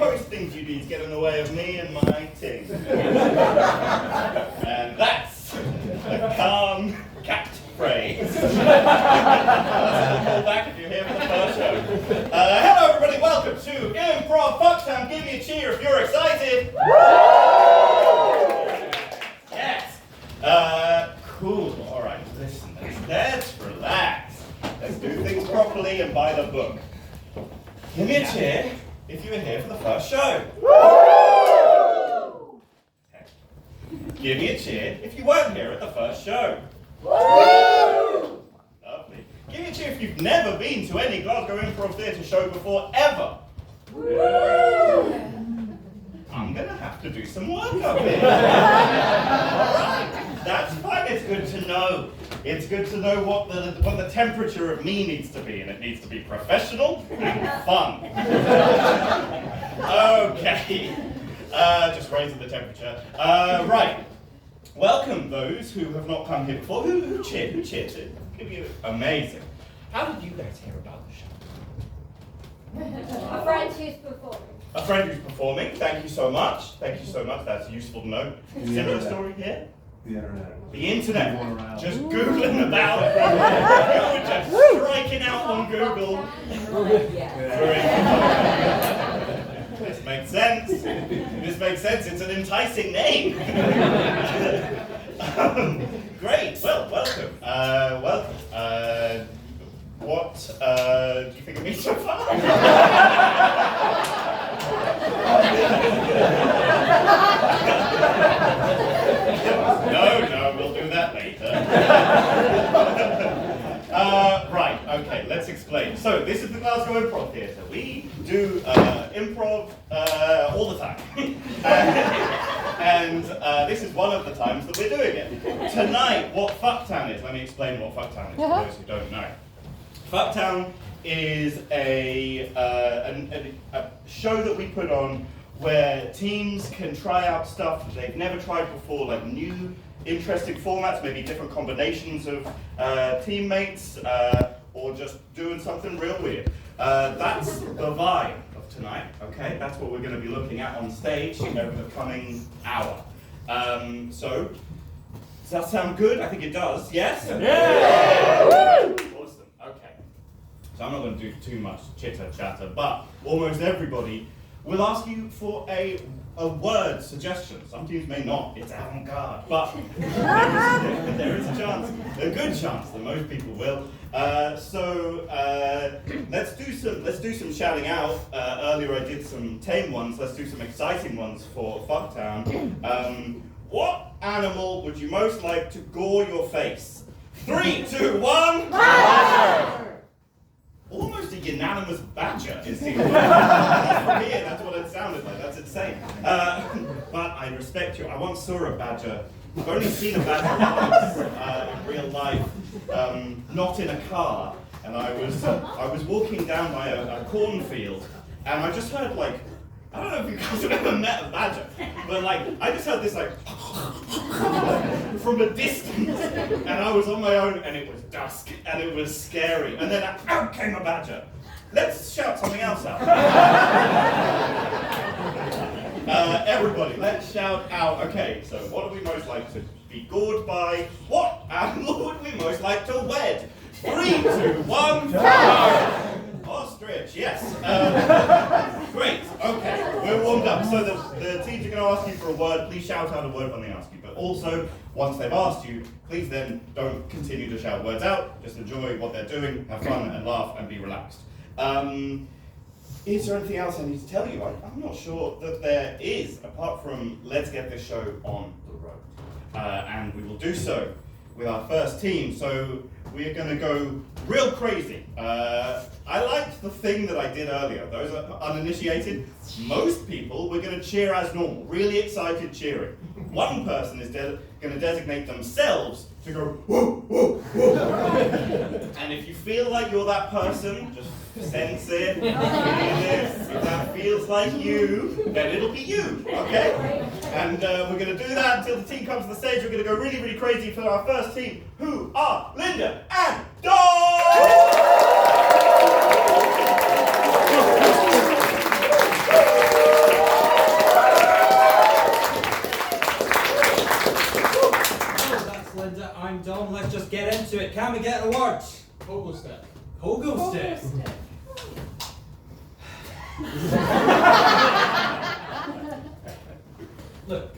hosting duties get in the way of me and my team. And that's a calm catchphrase. That's a call back if you're here for the first show. Hello everybody, welcome to Improv Cktown. Give me a cheer if you're excited. Yes. Cool. All right, listen, let's relax. Let's do things properly and by the book. Give me a cheer if you were here for the first show. Give me a cheer if you weren't here at the first show. Lovely. Give me a cheer if you've never been to any Glasgow Improv Theatre show before, ever. I'm going to have to do some work up here. Alright, that's fine. It's good to know. It's good to know what the temperature of me needs to be, and it needs to be professional and fun. Okay. Just raising the temperature. Right. Welcome those who have not come here before. Who cheered? Who cheered? Give you amazing. How did you guys hear about the show? A friend who's performing. A friend who's performing. Thank you so much. Thank you so much. That's useful to know. Similar story here. The internet. The internet. Just Googling about. You were just striking out on Google. This makes sense. This makes sense. It's an enticing name. Great. Well, welcome. Welcome. What do you think of me so far? No, we'll do that later. Right, okay, let's explain. So, this is the Glasgow Improv Theatre. We do improv all the time. And this is one of the times that we're doing it. Tonight, what Cktown is, let me explain what Cktown is for those who don't know. Cktown is a show that we put on where teams can try out stuff that they've never tried before, like new, interesting formats, maybe different combinations of teammates, or just doing something real weird. That's the vibe of tonight, okay? That's what we're going to be looking at on stage over the coming hour. So, does that sound good? I think it does, yes? Yeah! Awesome, okay. So I'm not going to do too much chitter-chatter, but almost everybody will ask you for a word suggestion. Some teams may not, it's avant-garde, but there is a chance, a good chance that most people will. So let's do some shouting out. Earlier I did some tame ones, let's do some exciting ones for Cktown. What animal would you most like to gore your face? 3, 2, 1! Almost a unanimous badger is the word. For me, that's what it sounded like. That's insane. But I respect you. I once saw a badger. I've only seen a badger once in real life, not in a car. And I was walking down by a cornfield, and I just heard like, I don't know if you guys have ever met a badger, but like I just heard this like from a distance, and I was on my own, and it was dusk, and it was scary, and then out came a badger. Let's shout something else out. Everybody, let's shout out. Okay, so what do we most like to be gored by? What animal would we most like to wed? 3, 2, 1. Ostrich, yes. Great, okay, we're warmed up. So the teams are going to ask you for a word. Please shout out a word when they ask you. But also, once they've asked you, please then don't continue to shout words out. Just enjoy what they're doing, have fun and laugh and be relaxed. Is there anything else I need to tell you? I'm not sure that there is, apart from let's get this show on the road. And we will do so with our first team. So we're going to go real crazy. I liked the thing that I did earlier. Those are uninitiated. Most people, we're going to cheer as normal. Really excited cheering. One person is going to designate themselves to go, whoa, whoa, whoa. And if you feel like you're that person, just sense it, feel it. If that feels like you, then it'll be you, okay? And we're going to do that until the team comes to the stage. We're going to go really, really crazy for our first team, who are Linda and Dawn! stick. Can we get an award? Pogo stick. Pogo stick. Look,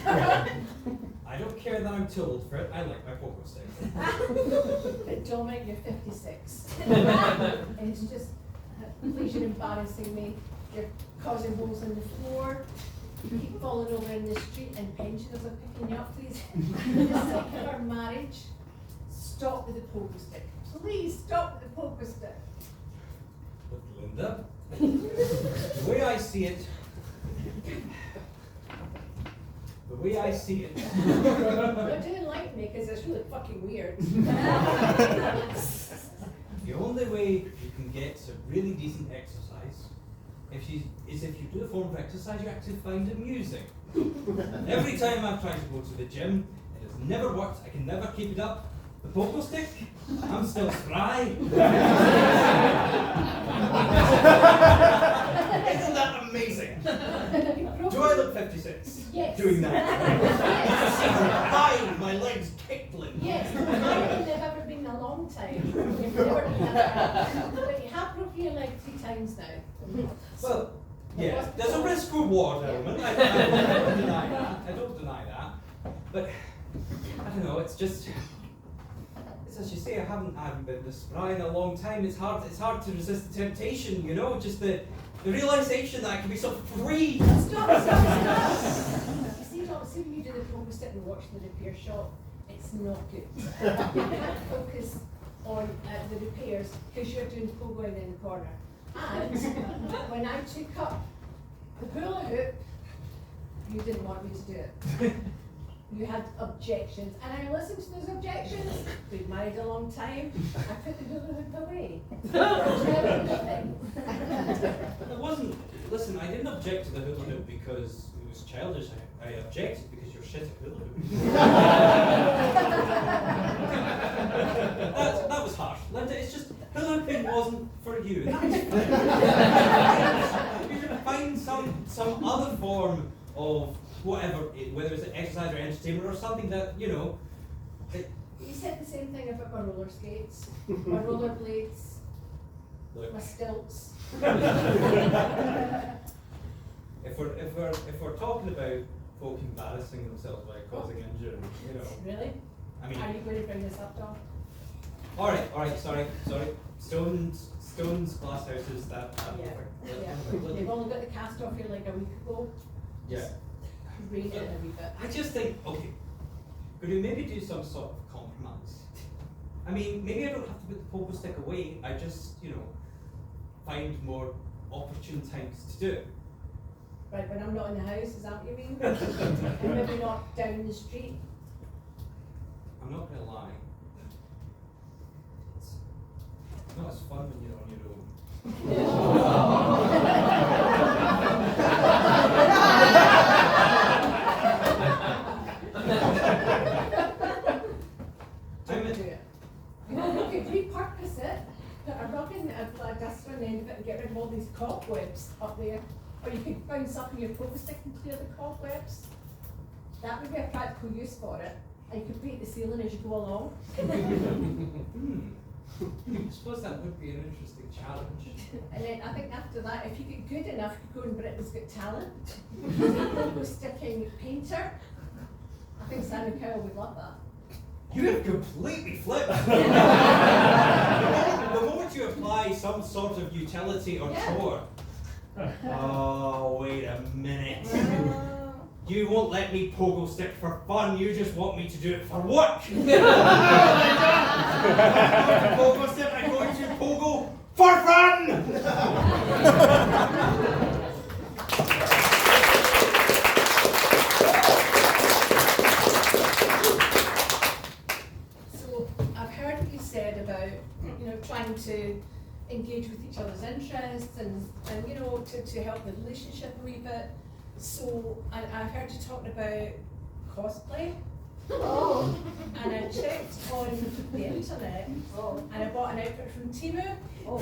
I don't care that I'm too old for it. I like my pogo stick. But Dominic, you're 56. And it's just, please, you're embarrassing me. You're causing holes in the floor. You keep falling over in the street and pensioners are picking you up, please. For the sake of our marriage, stop with the pogo stick. Please stop with the pogo stick. Look, Linda, the way I see it, You're doing like me because it's really fucking weird. the only way you can get some really decent exercise is if you do a form of exercise you actually find amusing. Every time I've tried to go to the gym, it has never worked. I can never keep it up. The pogo stick, I'm still spry. Isn't that amazing? Do I look 56? Yes. Doing that? Yes. Hi, my legs kickling. Yes, I think they've ever been a long time. You've never done that. But you have broken your leg 3 times now. Well, yeah, there's a risk reward element. I don't deny that. I don't deny that. But I don't know. It's just. It's as you say. I haven't been this spry in a long time. It's hard to resist the temptation. You know, just the realization that I can be so free. Stop. You see, when you do the pogo stick and watch the repair shop, it's not good. You can't focus on the repairs because you're doing pogoing in the corner. And when I took up the hula hoop, you didn't want me to do it. You had objections, and I listened to those objections. We've married a long time. I put the hula hoop away. It wasn't. Listen, I didn't object to the hula hoop because it was childish. I objected because you're shit at hula hoop. that was harsh, Linda. It's just hula hooping wasn't for you. You should find some other form of whatever, whether it's an exercise or entertainment or something that you know. You said the same thing about my roller skates, my roller blades, Look, my stilts. if we're talking about folk embarrassing themselves by causing injury, you know. Really? I mean. Are you going to bring this up, Dom? All right. Sorry. Stones, glass houses. That. Yeah. They've only got the cast off here like a week ago. Yeah. Read it a wee bit. I just think, okay, could we maybe do some sort of compromise? I mean, maybe I don't have to put the pogo stick away. I just, you know, find more opportune times to do it. Right, when I'm not in the house, is that what you mean? And maybe not down the street. I'm not gonna lie. It's not as fun when you're on your own. Don't do it. You could repurpose it, put a rug in, a duster on the end of it and get rid of all these cobwebs up there. Or you could bounce up in your pogo stick and clear the cobwebs. That would be a practical use for it. And you could paint the ceiling as you go along. I suppose that would be an interesting challenge. And then I think after that, if you get good enough, you could go in Britain's Got Talent. Pogo sticking painter. I think Simon Cowell would love that. You have completely flipped. The moment you apply some sort of utility or chore. Oh, wait a minute. You won't let me pogo stick for fun, you just want me to do it for work. I'm not going to pogo stick, I'm going to pogo for fun! So I've heard what you said about, trying to engage with each other's interests and to help the relationship a wee bit. So I've heard you talking about cosplay. Oh. And I checked on the internet and I bought an outfit from Temu. Oh.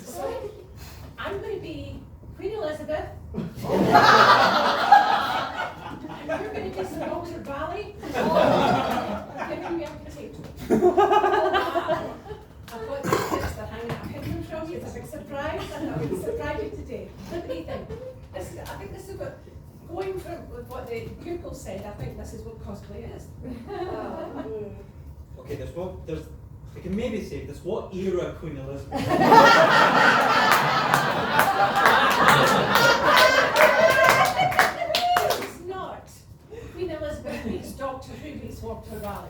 So I'm going to be Queen Elizabeth. And you're going to do some Walter Valley. I wouldn't surprise you today. What do you think? I think this is what, going from what the Google said, I think this is what cosplay is. Okay, I can maybe say this. What era Queen Elizabeth? It's not. Queen Elizabeth meets Doctor Who meets Walter Raleigh.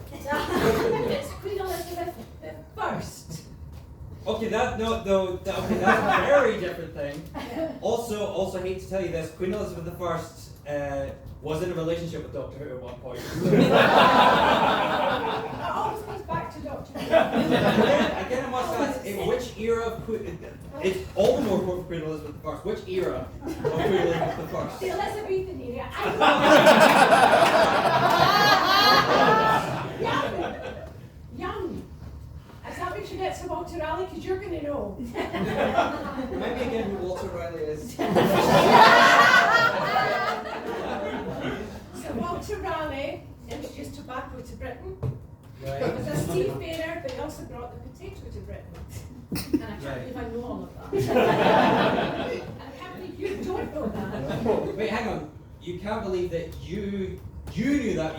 It's Queen Elizabeth the First. Okay, that's a very different thing. Also, hate to tell you this, Queen Elizabeth I was in a relationship with Doctor Who at one point. It always goes back to Doctor Who. Again, I must ask, in which era of Queen? It's all the more important for Queen Elizabeth I. Which era of Queen Elizabeth I? The Elizabethan era. Young. Is that what you get to Walter Raleigh? Because you're going to know. Maybe again who Walter Riley is. So Walter Raleigh introduced tobacco to Britain. Right. He was a seafarer, but he also brought the potato to Britain. And I can't believe I know all of that. And I can't believe you don't know that. Wait, hang on. You can't believe that you knew that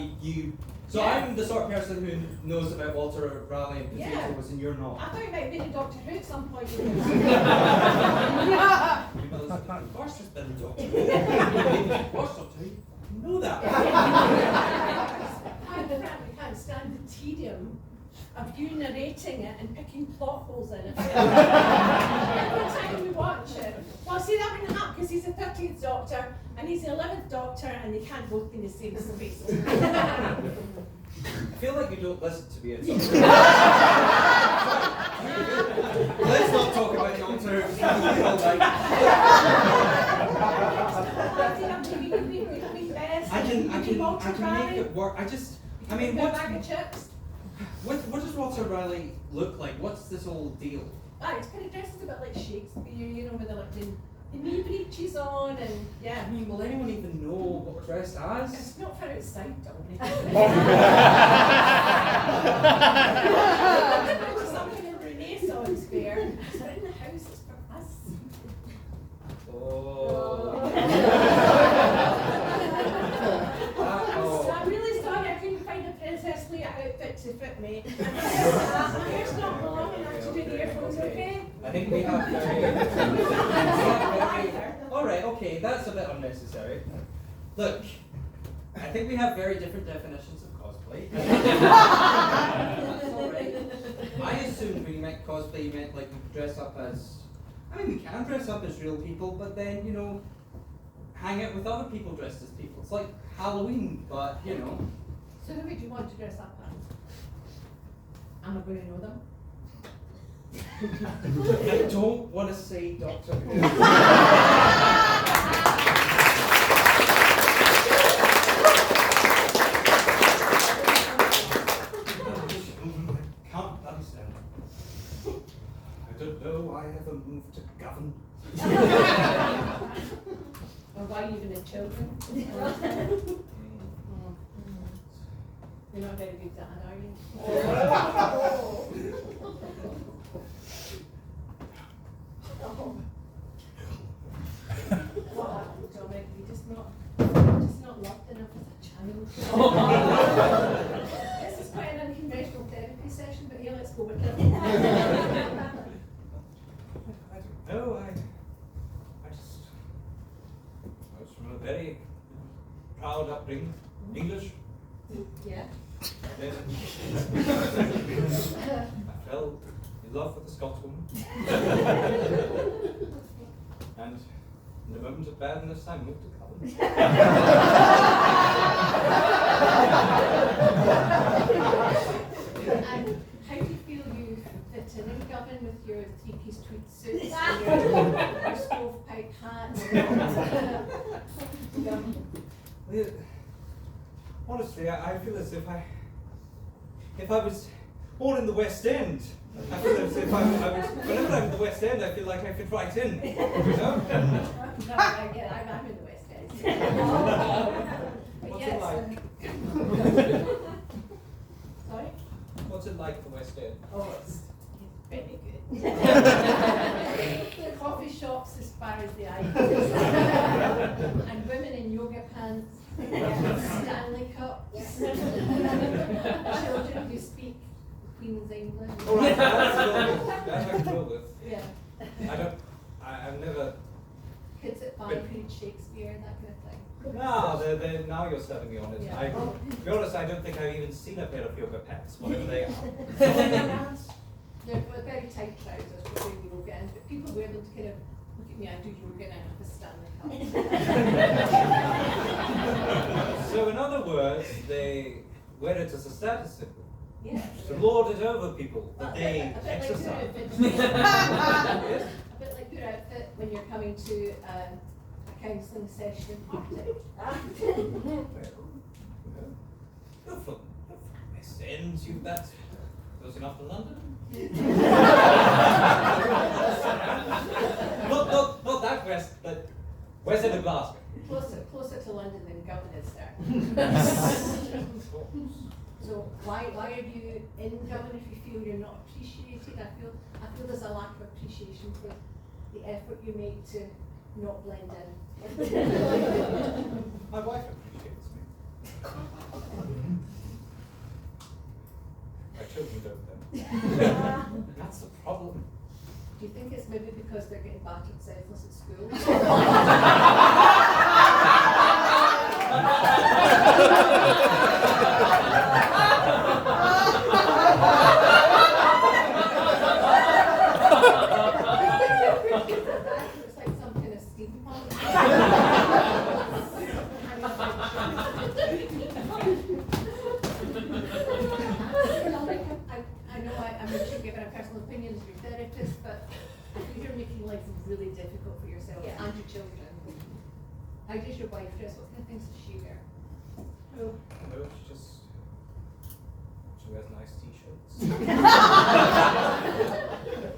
So Yeah. I'm the sort of person who knows about Walter Raleigh and Yeah. potatoes, and you're not. I thought you might have been a Doctor Who at some point. Queen Elizabeth I has been the Doctor. First Doctor Who. You know that. I frankly can't stand the tedium of you narrating it and picking plot holes in it. Every time we watch it. Well, see, that wouldn't happen because he's the 13th Doctor and he's the 11th Doctor and they can't both be in the same space. I feel like you don't listen to me at all. Let's not talk about Doctor Who. I can make it work. What bag of chips? What does Walter Riley look like? What's this whole deal? It's kind of dressed a bit like Shakespeare, you know, with the knee breeches on and yeah. I mean, will anyone even know what we're dressed as? It's not for outside, Dominic. It's something in Renaissance fair. It's in the house, it's for us. I'm really sorry I couldn't find a Princess Leia outfit to fit me. It's not long enough to do the earphones, okay? I think we have Alright, okay, that's a bit unnecessary. Look, I think we have very different definitions of cosplay. That's alright. I assumed when you meant cosplay, you meant like we could dress up as... I mean, we can dress up as real people, but then, you know, hang out with other people dressed as people. It's like Halloween, but, you know. So who would you want to dress up as? Am I going to know them? I don't want to say Doctor Who. Can't understand. I don't know why I ever moved to Govan. Or why even in children? You're not a very good dad, are you? What happened, Dominic? You're just not loved enough as a child. This is quite an unconventional therapy session, but yeah, let's go with it. I don't know, I was from a very proud upbringing, English. Yeah. Then I fell in love with a Scotswoman. And in the moment of badness, I moved to Govan. And how do you feel you fit in Govan with your three-piece tweed suits and your stovepipe hat? Honestly, I feel as if I was born in the West End. I feel as if whenever I'm in the West End, I feel like I fit right in. You know? No, I get it. I'm in the West End. But What's yes, it like? Sorry? What's it like, the West End? Oh, it's very good. The coffee shops as far as the eye goes. And women in yoga pants, Stanley cups, children who speak Queen's English. All right, that's I can go with. Yeah. I've never. Kids at 5 read Shakespeare, that kind of thing. No, now you're starting me on it. Yeah. To be honest, I don't think I've even seen a pair of yoga pants, whatever they are. They're very tight trousers for doing yoga, and people wear them to kind of look at me, I do yoga and I have a Stanley cup. So in other words, they wear it as a status symbol. Yeah. To lord it over people Well, that they a bit like exercise. your outfit. A bit like your outfit when you're coming to a counselling session in Arctic. You're from West End, you've that close enough to London? not that west, but west end of Glasgow. Closer to London than Govan is there. So why are you in Govan if you feel you're not appreciated? I feel there's a lack of appreciation for the effort you make to not blend in. My wife appreciates me. My children don't though. That's the problem. Do you think it's maybe because they're getting battered senseless at school? It's like some kind of steampunk. I know I'm not sure giving a personal opinion as your therapist, but I think you're making life really difficult for yourself and your children. How does your wife dress? What kind of things does she wear? No, she wears nice t-shirts.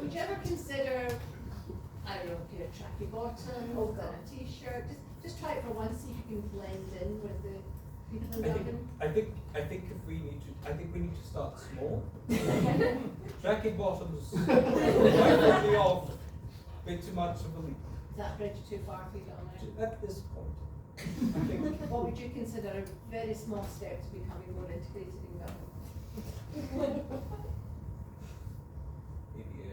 Would you ever consider, I don't know, get a tracky bottom or a t-shirt? Just try it for once, see if you can blend in with the people in Dublin. I think we need to start small. Tracky bottoms might be off a bit too much of a leap. Is that bridge too far for you down there? At this point, I think. What would you consider a very small step to becoming more integrated in Dublin? Maybe a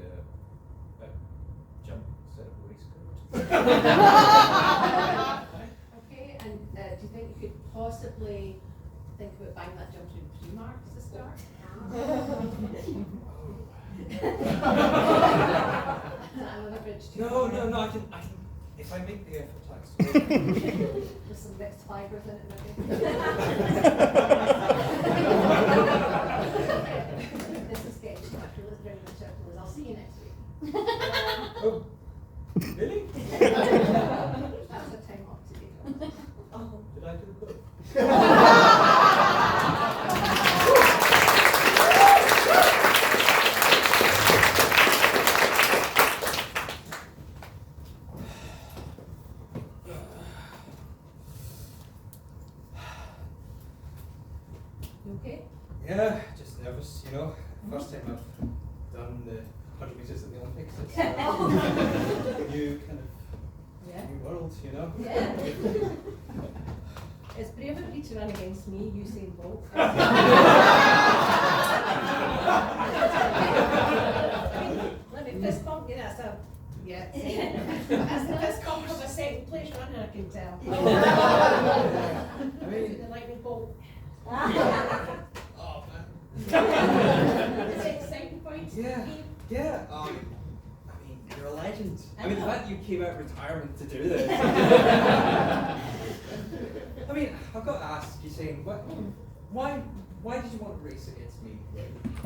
jump instead of a waistcoat. Okay, and do you think you could possibly think about buying that jump in Primark as a start? Is that another bridge too far? No, I can, if I make the effort, I With some mixed fibres in it, maybe. This is getting too much. Let's bring the circles. I'll see you next week. Oh, really? That's a time off to be done. Did I do good? You okay? Yeah, just nervous, you know. First time I've done the 100 meters at the Olympics. It's a new kind of new world, you know. Yeah. It's brave of you to run against me, Usain Bolt. Let me fist bump you, that's a, yeah. That's the fist bump of a second place runner, I can tell. I mean, The lightning bolt. oh man. Is it exciting for you to Yeah, compete? yeah. I mean, you're a legend. I mean, the fact you came out of retirement to do this. I mean, I've got to ask you, saying, why did you want to race against me?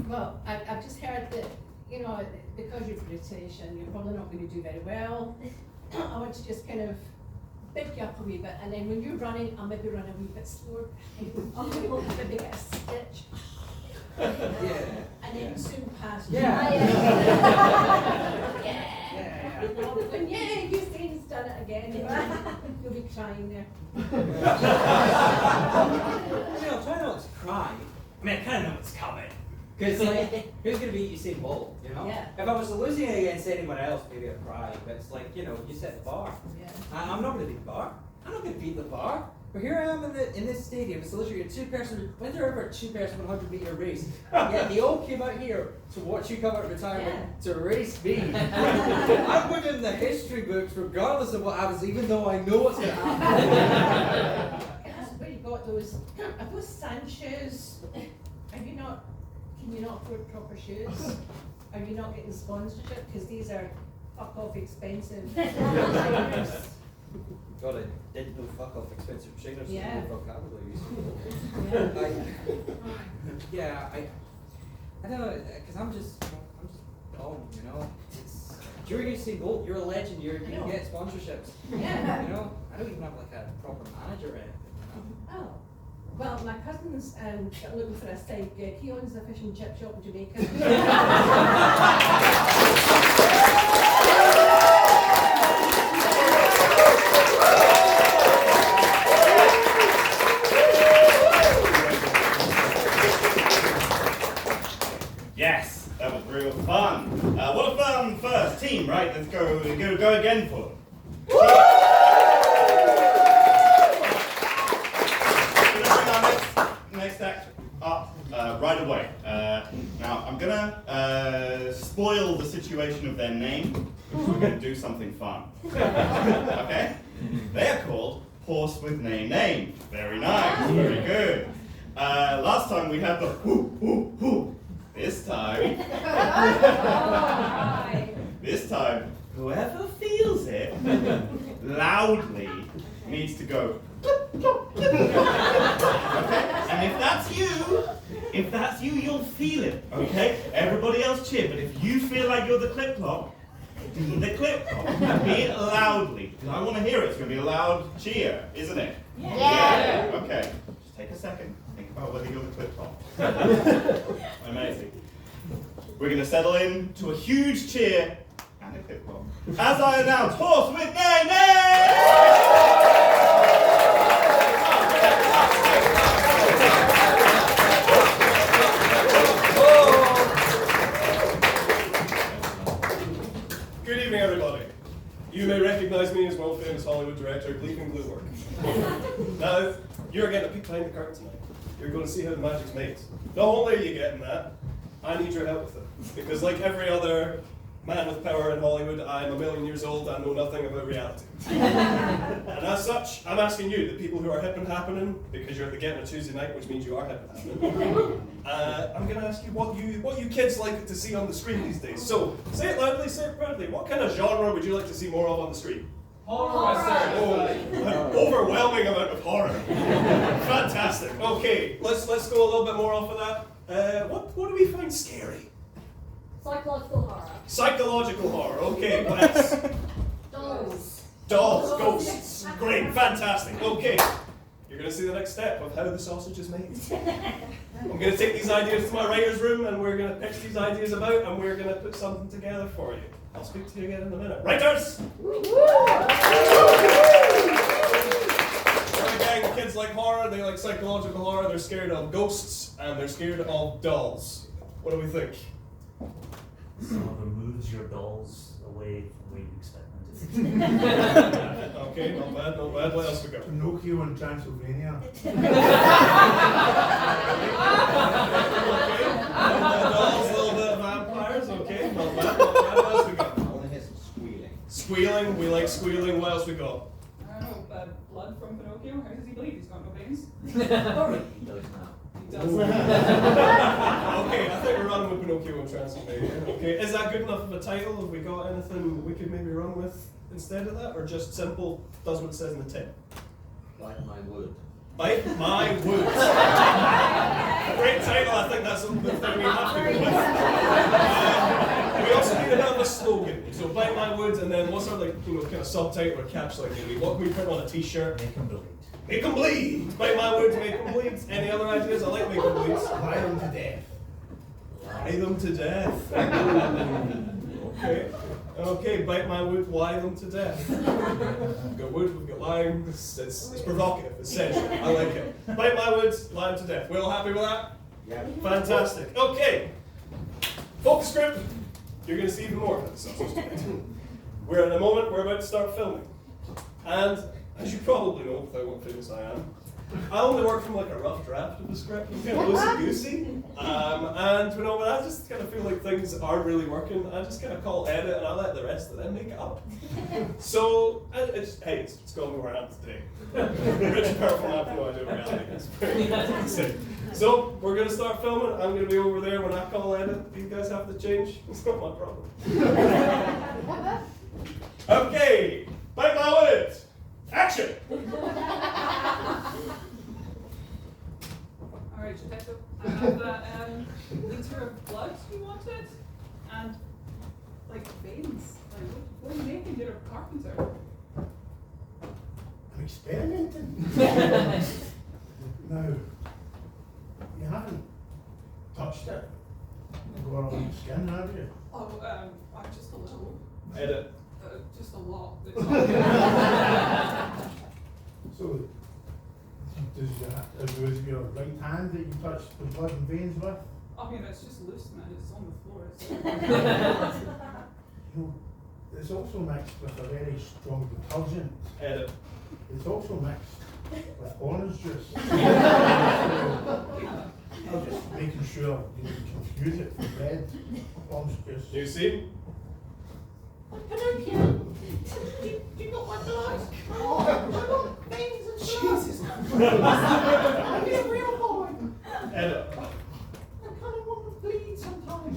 Well, I've just heard that, you know, because you're British and you're probably not going to do very well, I want to just kind of pick you up a wee bit, and then when you're running, I'll maybe run a wee bit slower. Maybe get a stitch. Yeah. And then soon pass. Yeah. Yeah. When Usain's done it again, you'll be crying there. I mean, I'll try not to cry. I mean, I kind of know what's coming. Because like, who's going to beat Usain Bolt, you know? Yeah. If I was losing against anyone else, maybe I'd cry, but it's like, you know, you set the bar. Yeah. I'm not going to beat the bar. I'm not going to beat the bar. But here I am in this stadium. It's literally a two-person. When there ever a two-person 100-meter race? Yeah, they all came out here to watch you come out of retirement to race me. I'm put in the history books regardless of what happens, even though I know what's going to happen. That's where you got those. Are those sand shoes? Are you not? Can you not afford proper shoes? Are you not getting sponsorship? Because these are fuck off expensive. God, I didn't know fuck off expensive trainers. Yeah. Vocabulary. Yeah. I don't know, because I'm just dumb, you know. You're Usain Bolt, you're a legend, you can get sponsorships. Yeah. You know, I don't even have like a proper manager or anything. You know? Oh. Well, my cousin's looking for a side gig. He owns a fish and chip shop in Jamaica. Yes, that was real fun. What a fun first team, right? Let's go again for them. We're gonna bring our next act up right away. Now I'm gonna spoil the situation of their name. We're gonna do something fun. Okay? They are called Horse with Name. Very nice. Very good. Last time we had the whoo whoo whoo. This time, whoever feels it loudly needs to go. Okay? And if that's you, you'll feel it. Okay? Everybody else cheer, but if you feel like you're the clip clop, be the clip clop. Be it loudly. Because I want to hear it. It's going to be a loud cheer, isn't it? Yeah. Okay. Just take a second. Think about whether you're the clip clop. Amazing. We're going to settle in to a huge cheer and a clip clop. As I announce, Horse with Good evening, everybody. You may recognize me as world-famous Hollywood director Gleek Glue Work. Now, you're getting a peek behind the curtain tonight. You're going to see how the magic's made. Not only are you getting that, I need your help with it. Because like every other man with power in Hollywood, I'm 1,000,000 years old and know nothing about reality. And as such, I'm asking you, the people who are hip and happening, because you're at the Get on a Tuesday night, which means you are hip and happening, I'm going to ask you what you kids like to see on the screen these days. So, say it loudly, say it proudly. What kind of genre would you like to see more of on the screen? Horror. An overwhelming amount of horror. Fantastic. Okay, let's go a little bit more off of that. What do we find scary? Psychological horror. Psychological horror. Okay, Wes. Dolls. Dolls, ghosts. Great, fantastic. Okay, you're going to see the next step of how the sausage is made. I'm going to take these ideas to my writer's room and we're going to pitch these ideas about and we're going to put something together for you. I'll speak to you again in a minute. Writers! Again, kids like horror, they like psychological horror, they're scared of ghosts and they're scared of dolls. What do we think? Someone who moves your dolls away from where you expect them to. Okay, not bad, not bad. What else we got? Pinocchio in Transylvania. Dolls, a little bit of vampires, okay, not bad, not bad. What else we got? I want to hear some squealing. Squealing, we like squealing. What else we got? I don't know, blood from Pinocchio? How does he bleed? He's got no veins. He does now. He does. Okay, I think we're running with Pinocchio in Transylvania. Okay, is that good enough of a title? Have we got anything we could maybe run with instead of that? Or just simple, does what it says in the tin? Like my wood. Bite my wood. Great title, I think that's the thing we have to go with. We also need another slogan. So bite my wood, and then what's our kind of subtitle or caption maybe? What can we put on a t-shirt? Make them bleed. Make them bleed! Bite my wood, make them bleed. Any other ideas? I like make them bleed. Lie them to death. Lie them to death. Okay. Okay, bite my wood, lie them to death. We've got wood, we've got lime. It's provocative, it's sensual. I like it. Bite my wood, lie them to death. We all happy with that? Yeah. Fantastic. Okay. Focus group. You're going to see even more. We're in a moment, we're about to start filming. And as you probably know, without what famous I am, I only work from like a rough draft of the script. I'm kind of loosey-goosey. And you know, when I just kind of feel like things aren't really working, I just kind of call edit and I let the rest of them make it up. So, it's going to be where I am today. Rich and powerful, I have no idea what reality is. So, we're going to start filming. I'm going to be over there when I call edit. These guys have to change. It's not my problem. Okay, bite my words. Action! Alright, Geppetto, I have that liter of blood you wanted, and like veins. Like, what are you making? You're a carpenter. I'm experimenting. No, you haven't touched it. Go on the skin, have you? Oh, just a little. Edit. Just a lot. So, was your right hand that you touched the blood and veins with? I mean, it's just loose, man. It's on the floor. It's You know, it's also mixed with a very strong detergent. Edit. It's also mixed with orange juice. So, I'm just making sure you didn't confuse it with red orange juice. You see? Pinocchio, do you not want blood? Oh, I want veins and blood. Jesus. I'm a real boy. Edit. I kind of want to bleed sometimes.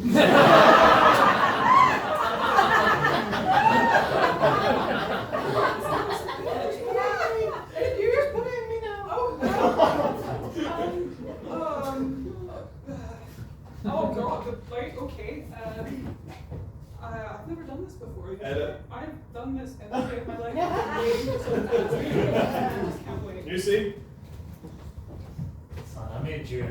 You're putting me now. oh God, right, okay. I've never done this before. Edit. I've done this every day of my life. I just can't wait. You see? Son, I made you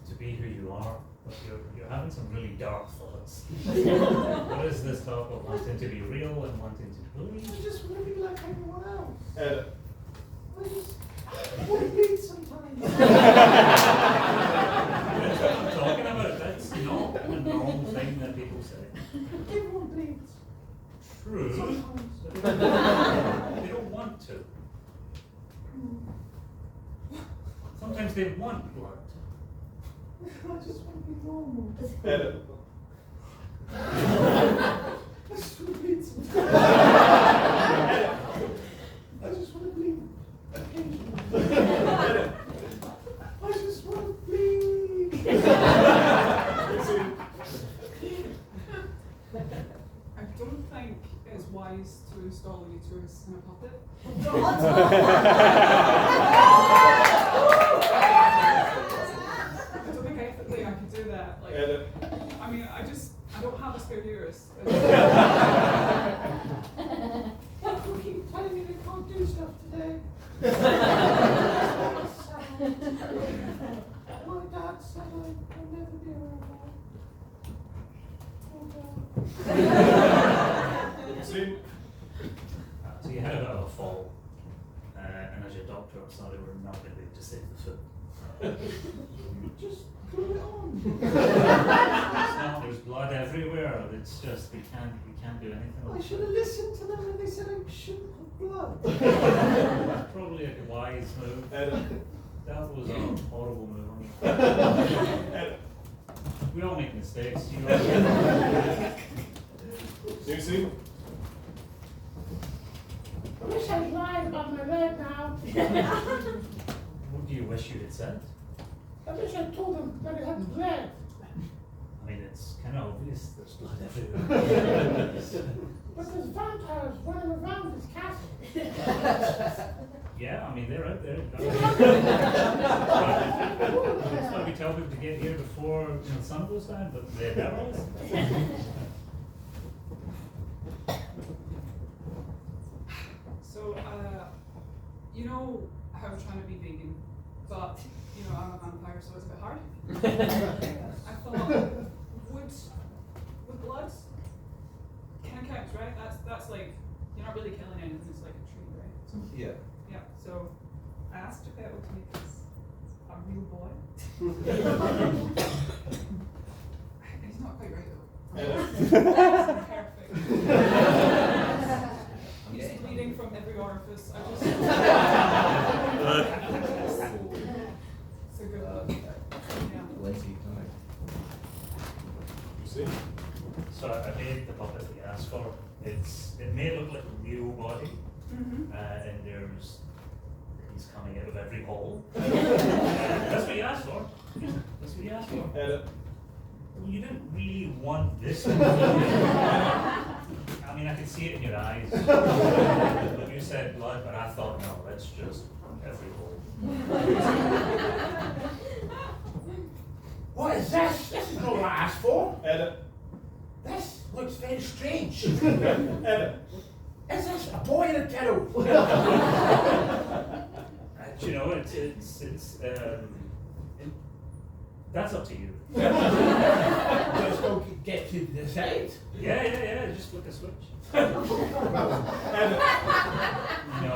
to be who you are, but you're having some really dark thoughts. What is this talk of wanting to be real and wanting to believe? I just want to be like everyone else. Edit. I just want to bleed sometimes. That's what I'm talking about. That's not a normal thing that people say. Everyone bleeds. True. Sometimes. They don't want to. Sometimes they want blood. I just want to be normal. Edit. I just want to bleed sometimes. I just want to bleed occasionally. Edit. I just want to bleed. You see? I don't think it's wise to install a uterus in a puppet. I don't think ethically I could do that. Like, Edit. I mean, I don't have a spare uterus. People keep telling me they can't do stuff today. My dad said I'll never be around. You see? So you had a bit of a fall, and as your doctor, I'm sorry, we're not going to be able to save the foot. Just glue it on. It's not, there's blood everywhere. It's just we can't do anything. I should have listened to them when they said I shouldn't have blood. That's probably a wise move. Edit. That was a horrible move. Edit. We all make mistakes. You know. You see? I wish I was lying about my leg now. What do you wish you had said? I wish I told them that it had bled. I mean, it's kind of obvious there's blood everywhere. But there's vampires running around this castle. Yeah, I mean, they're out there. That's why we tell people to get here before the sun goes down, but they're devils. So, you know how I'm trying to be vegan, but, you know, I'm a vampire, so it's a bit hard. I thought, would blood kind of count, right? That's like, you're not really killing anything, it's like a tree, right? So, Yeah. yeah, so I asked Geppetto to make this a real boy. He's not quite right though. Perfect. He's bleeding from every orifice. I just. So good. Yeah. When's he coming? You see? So I made the puppet that you asked for. It may look like a real body, Mm-hmm. and he's coming out of every hole. That's what you asked for. That's what you asked for. Edit. You didn't really want this. I mean, I could see it in your eyes. You said blood, but I thought, no, that's just every hole. What is this? This is not what I asked for. Edit. This looks very strange. Edit. Is this a boy and a girl? You know, that's up to you. Let's go get to the side. Yeah, just flick a switch. Edit. No.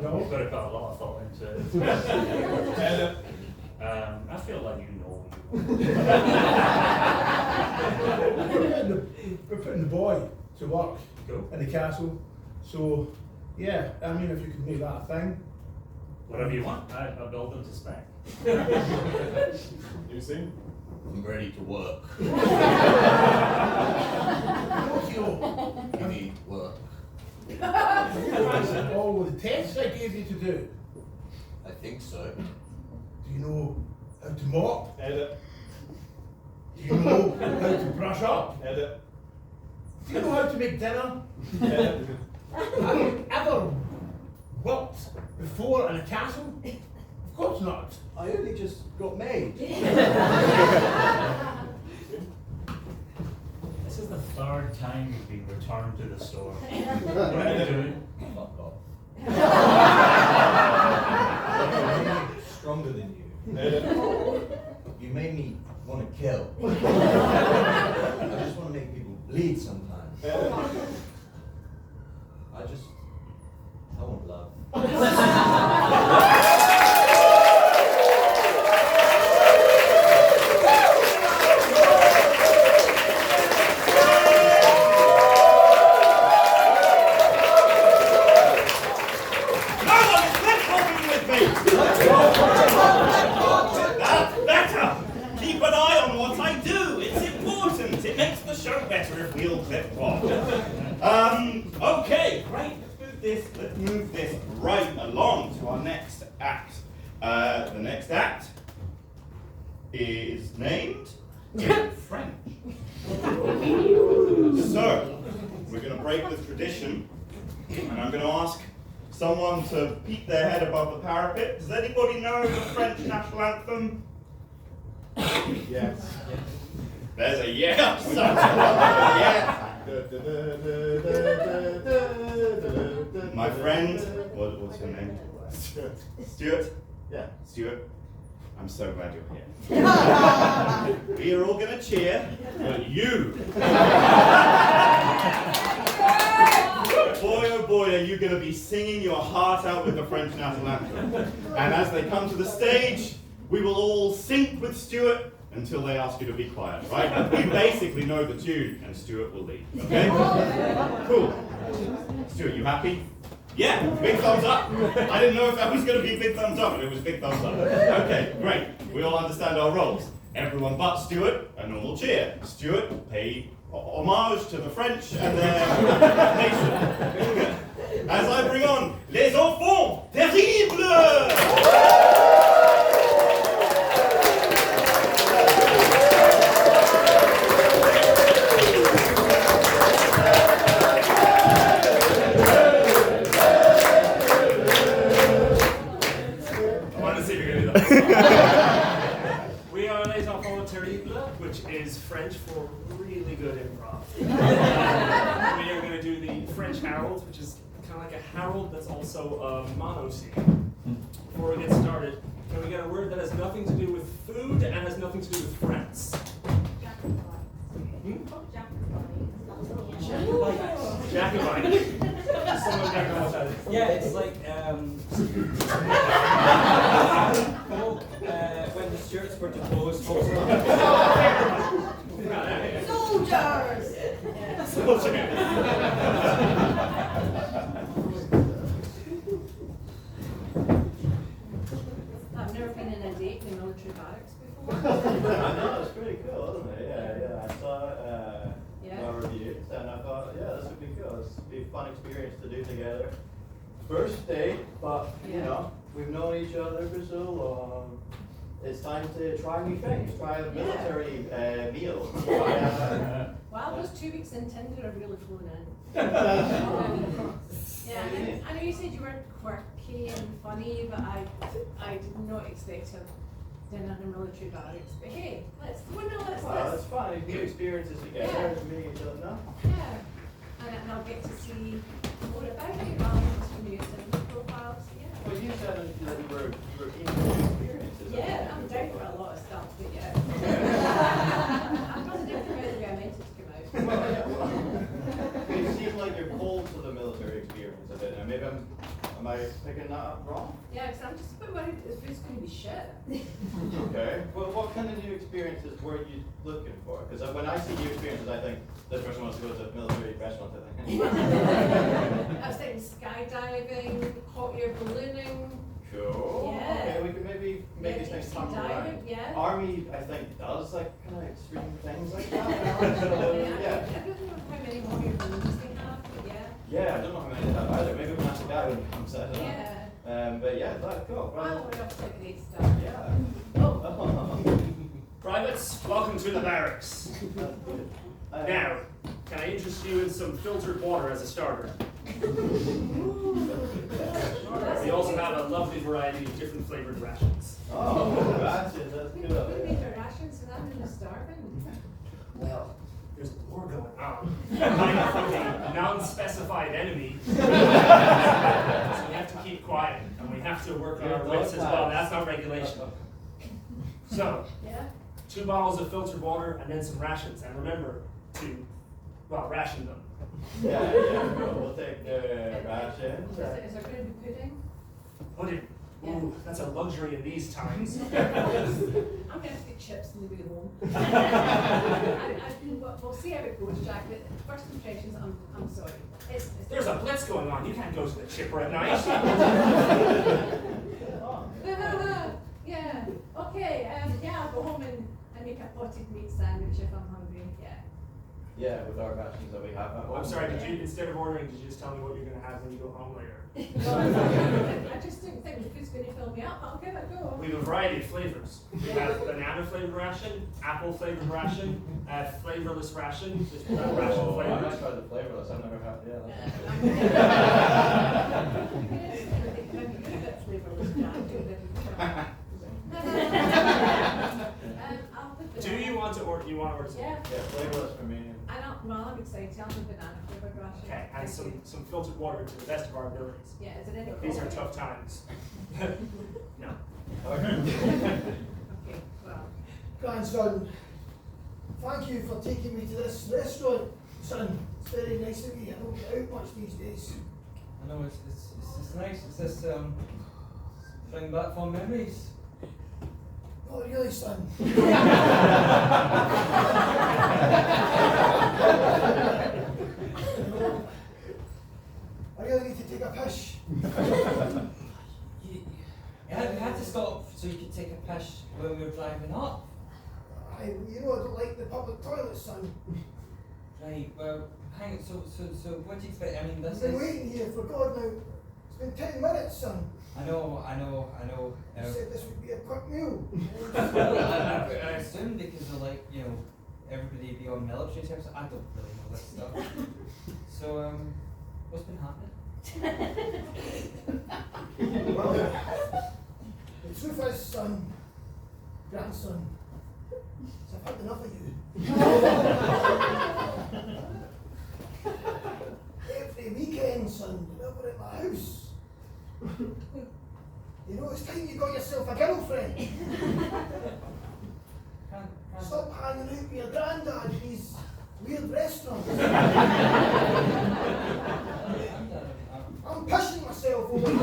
No? You've got to put a lot of thought into it. Edit. I feel like you know. We're putting the boy to work Cool. in the castle. So, yeah, I mean, if you could make that a thing. Whatever you want, I'll build them to spec. You see? I'm ready to work. You You need work. answered all the tests I gave you to do. I think so. Do you know how to mop? Edit. Do you know how to brush up? Edit. Do you know how to make dinner? Edit. Have you ever worked before in a castle? Of course not. I only just got made. This is the third time you've been returned to the store. What are you doing? Fuck off. Stronger than you. Edit. You made me want to kill. I just want to make people bleed sometimes. Edit. I want love. No one is left talking with me! That's better! Keep an eye on what I do. It's important. It makes the show better if we all clip on. Okay, great. Let's move this right along to our next act. The next act is named in French. So, we're going to break the tradition, and I'm going to ask someone to peek their head above the parapet. Does anybody know the French national anthem? Yes. There's a yes. My friend, what's your name? Stuart? Yeah. Stuart, I'm so glad you're here. We are all going to cheer, but you. Boy, oh boy, are you going to be singing your heart out with the French national anthem. And as they come to the stage, we will all sync with Stuart until they ask you to be quiet, right? And we basically know the tune, and Stuart will lead, okay? Cool. Stuart, you happy? Yeah, big thumbs up. I didn't know if that was going to be big thumbs up, but it was big thumbs up. Okay, great. We all understand our roles. Everyone but Stuart, a normal cheer. Stuart, pay homage to the French and their nation. As I bring on les enfants terribles! We are Les Enfants Terribles, which is French for really good improv. We are going to do the French Herald, which is kind of like a herald that's also a mono-scene. Before we get started, can we get a word that has nothing to do with food and has nothing to do with friends? Jacobite. Someone can know what that is. Yeah, it's like fun experience to do together. First date, but you know, we've known each other for so long. It's time to try new things. Try a military meal. Wow, those 2 weeks in Tinder are really flown in. Yeah, I know you said you weren't quirky and funny, but I did not expect to dinner in military barracks. But hey, let's It's fun. New experiences together. Yeah. Meeting each other. No? yeah, and I'll get to see more about you rather than just from your Tinder profile. So yeah. Well, you said that you were keen for new experiences. Yeah, I'm down for a lot of stuff, but yeah. I'm not down for the way I meant it to come out. Well, yeah, well, it seems like you're cold to the military experience a bit. Now, maybe am I picking that up wrong? Yeah, because I'm just a bit worried that it's going to be shit. Okay. Well, what kind of new experiences were you looking for? Because when I see new experiences, I think this person wants to go to a military restaurant. I think. I was thinking skydiving, hot air ballooning. Cool. Yeah. Okay, we could maybe make these things come around. Yeah. Army, I think, does like kind of extreme things like that. So, I yeah. don't know how many hot air balloons they have, but yeah. Yeah, I don't know how many they have either. Maybe we'll ask the guy when he comes out. Yeah. But yeah, that's cool. Well, Right. we're off to a great start. Yeah. Oh. Privates, welcome to the barracks. Now, can I interest you in some filtered water as a starter? We also have a lovely variety of different flavored rations. Oh, rations, that's We good. made the rations and I'm in the starving. Well, there's war going on. Coming from a non-specified enemy. So we have to keep quiet and we have to work on our wits as well. That's not regulation. So, Yeah? 2 bottles of filtered water and then some rations. And remember to, well, ration them. Yeah, cool. We'll take the rations. Is there going to be pudding? Pudding. Ooh, that's a luxury in these times. I'm going to have to get chips on the way home. We'll see how it goes, Jack, but first impressions, I'm sorry. There's a blitz going on. You can't go to the chipper at night. Yeah, okay, yeah, I'll go home and make a potted meat sandwich if I'm hungry, yeah. Yeah, with our rations that we have at home. I'm sorry, did you, instead of ordering, did you just tell me what you're going to have when you go home later? I just didn't think the food's going to fill me up, I'll give it a go. We have a variety of flavors. We have banana flavored ration, apple flavored ration, flavorless ration, just ration I flavor. might try the flavorless. I've never had. Yeah. Do you want to order? You want to order some? Yeah. Yeah, flavorless for me. I'm excited, I'll have banana flavored ration. Okay, and some filtered water to the best of our abilities. Yeah, is it any These are coffee? tough times. No. Okay. Okay, well. Grandson, thank you for taking me to this restaurant, son. It's very nice of you. I don't get out much these days. I know it's just nice. It's just bring back fond memories. Oh, really, son? I really need to take a piss. You had to stop so you could take a piss when we were driving up. You know I don't like the public toilets, son. Right, well, hang on, so what do you expect? I mean, this I've been is... waiting here for God now. It's been 10 minutes, son. I know. You said this would be a quick meal. I assume because of like, you know, everybody be on military terms. I don't really know this stuff. So, what's been happening? Well, the truth is, son, grandson, is I've had enough of you. Every weekend, son, you're over at my house. You know, it's time you got yourself a girlfriend. Stop hanging out with your granddad in these weird restaurants. I'm pushing myself over here.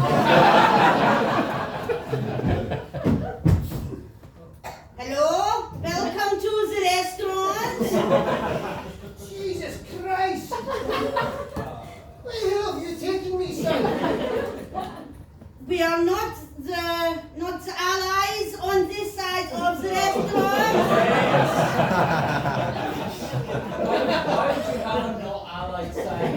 Hello? Welcome to the restaurant. Jesus Christ! Where the hell have you taken me, son? We are not allies on this side of the restaurant. Why would you have a not allied side?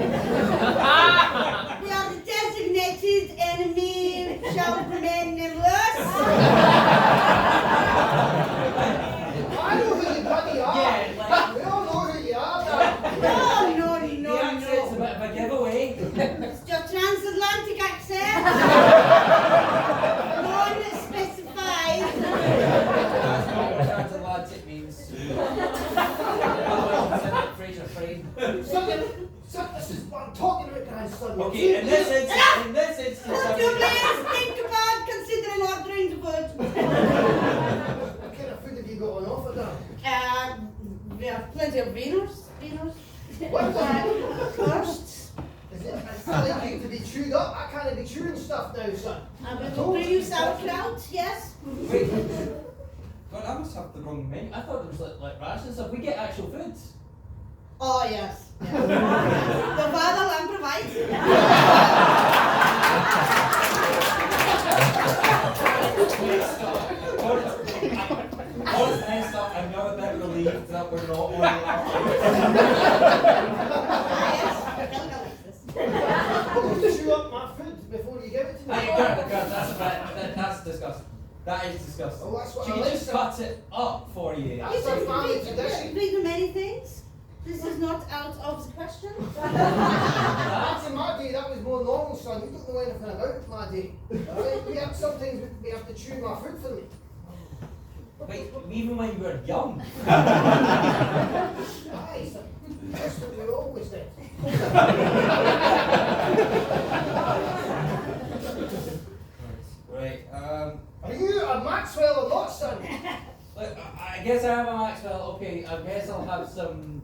Okay, in this instance, Would you please think about considering ordering the food? What kind of food have you got on offer, Dan? We have plenty of wieners. What? First. Is it likely to be chewed up? I can't be chewing stuff now, son. We will bring you sauerkraut, yes? Wait. God, I must have the wrong menu. I thought there was like rations stuff. We get actual foods. Oh, yes. The fatherland provides. I'm now a bit relieved that we're not only Don't chew up my food before you give it to me. That's disgusting. That is disgusting. Oh, that's what She I can like, just sir. cut it up for you. That's a family tradition. We do many things. This is not out of the question. That's in my day, that was more normal, son. You don't know anything about my day. Alright? We have sometimes we have to chew my food for me. Wait, even when you were young. Aye, son. That's what we always did. Right. Are you a Maxwell or not, son? Look, I guess I am a Maxwell. Okay, I guess I'll have some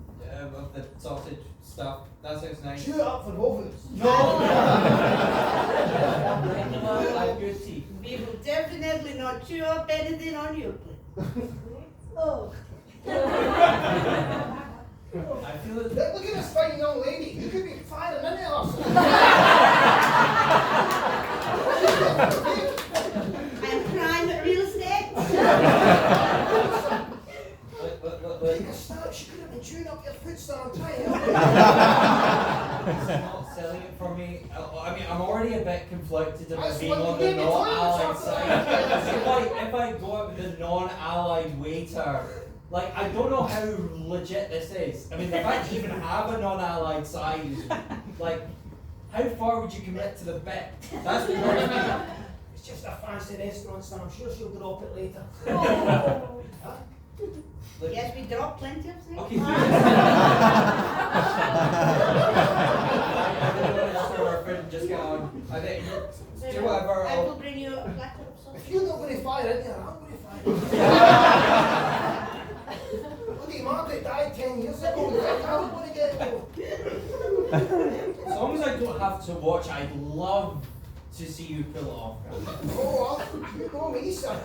of the sausage stuff. That sounds nice. Chew it up for both of us. No! I have good teeth. We will definitely not chew up anything on you. Oh. I feel it. Look at this fine young lady. You could be firing into her. I'm prime real estate. Take a stop. She could have been chewing up your food, son. I'm trying to help It's not selling it for me. I mean, I'm already a bit conflicted about That's being what on you the gave me toilet non-allied chocolate. side. If I go out with the non-allied waiter, like, I don't know how legit this is. I mean, the fact you even have a non-allied side is, like, how far would you commit to the bit? That's what worries me. It's just a fancy restaurant, son. I'm sure she'll drop it later. Huh? Like, Yes, we drop plenty of things. okay. I really want to throw our food and just get on. I think, do whatever. I will bring you a platter of sausage. If you're not going to fire into her, I'm going to fire into her. Bloody Margaret died 10 years ago. How am I going to get it? As long as I don't have to watch, I'd love to see you pull it off. Oh, you know me, son.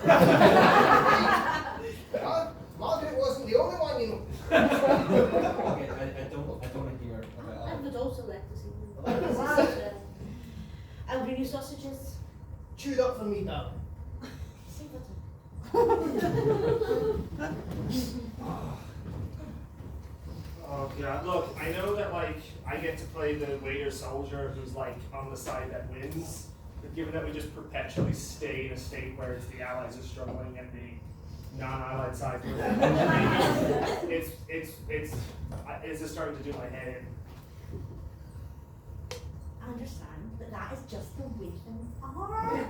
Margaret wasn't the only one, you know. Okay, I don't want to hear about I that. would also like to see you. I'll bring you sausages. Chewed up for me, darling. See what Oh god, look, I know that like I get to play the waiter soldier who's like on the side that wins, but given that we just perpetually stay in a state where it's the allies are struggling and the non-allied side, it's just starting to do my head in. I understand, but that is just the way things are.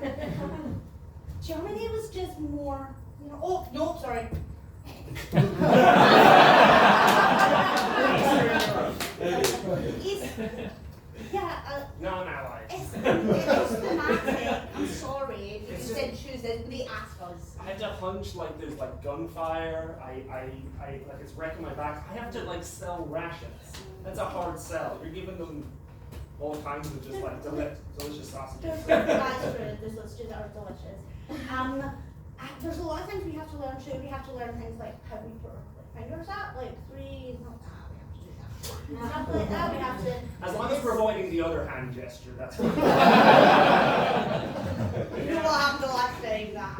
Germany was just more, you know. Oh no, sorry. Non-allied. It's thematic. I'm sorry. You It's just didn't choose it. They asked us. I have to hunch like there's like gunfire. I like it's wrecking my back. I have to like sell rations. That's a hard sell. You're giving them all kinds of just like delicious sausages. There's sausages are delicious. There's a lot of things we have to learn too. We have to learn things like how we put our fingers out, like three. Not that. We have to do that. Stuff like that. We have to. As long as we're avoiding the other hand gesture, that's fine. You will have the last thing that.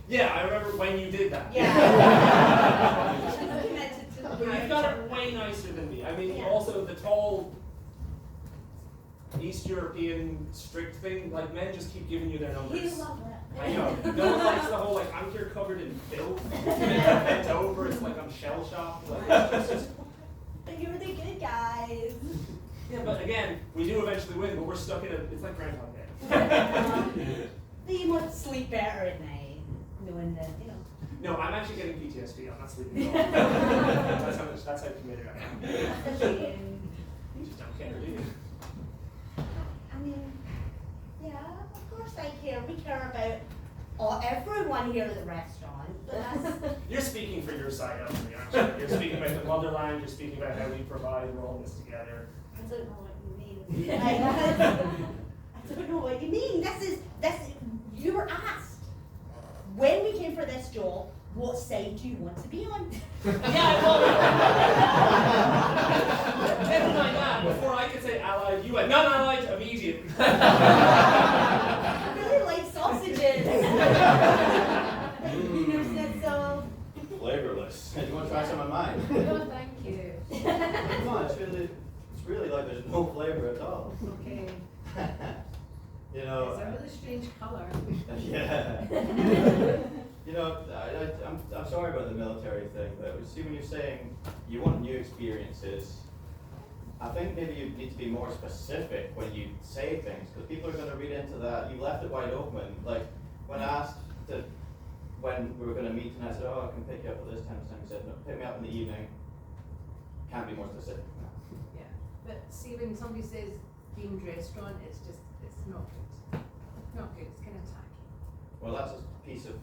Yeah, I remember when you did that. Yeah. But you've got it way nicer than me. I mean, also the tall East European strict thing, like men just keep giving you their numbers. You love it. I know. No one likes the whole like I'm here covered in filth. Bent over, it's like I'm shell shocked. Like it's just. But you're the good guys. Yeah, but again, we do eventually win, but we're stuck in it's like Groundhog Day. You must sleep better at night, knowing that, you know. No, I'm actually getting PTSD. I'm not sleeping at all. that's how committed I am. Especially in. You just don't care, do you? everyone here at the restaurant. But that's, You're speaking for your side of me, aren't you? You're speaking about the motherland, you're speaking about how we provide, we're all in this together. I don't know what you mean. I don't know what you mean. You were asked, when we came for this job, what side do you want to be on? Yeah, well, never mind that. Before I could say allied, you went non-allied immediately. I really like sausages. So, Flavorless. Do you want to try some of mine? No, thank you. Come on, it's really like there's no flavor at all. Okay. You know. It's a really strange colour. Yeah. You know, I'm sorry about the military thing, but see, when you're saying you want new experiences, I think maybe you need to be more specific when you say things, because people are going to read into that. You left it wide open. Like when asked when we were going to meet, and I said, "Oh, I can pick you up at this time." He said, "No, pick me up in the evening." Can't be more specific. Yeah. But see, when somebody says themed restaurant, it's not good. Not good. It's kind of tacky. Well, that's a piece of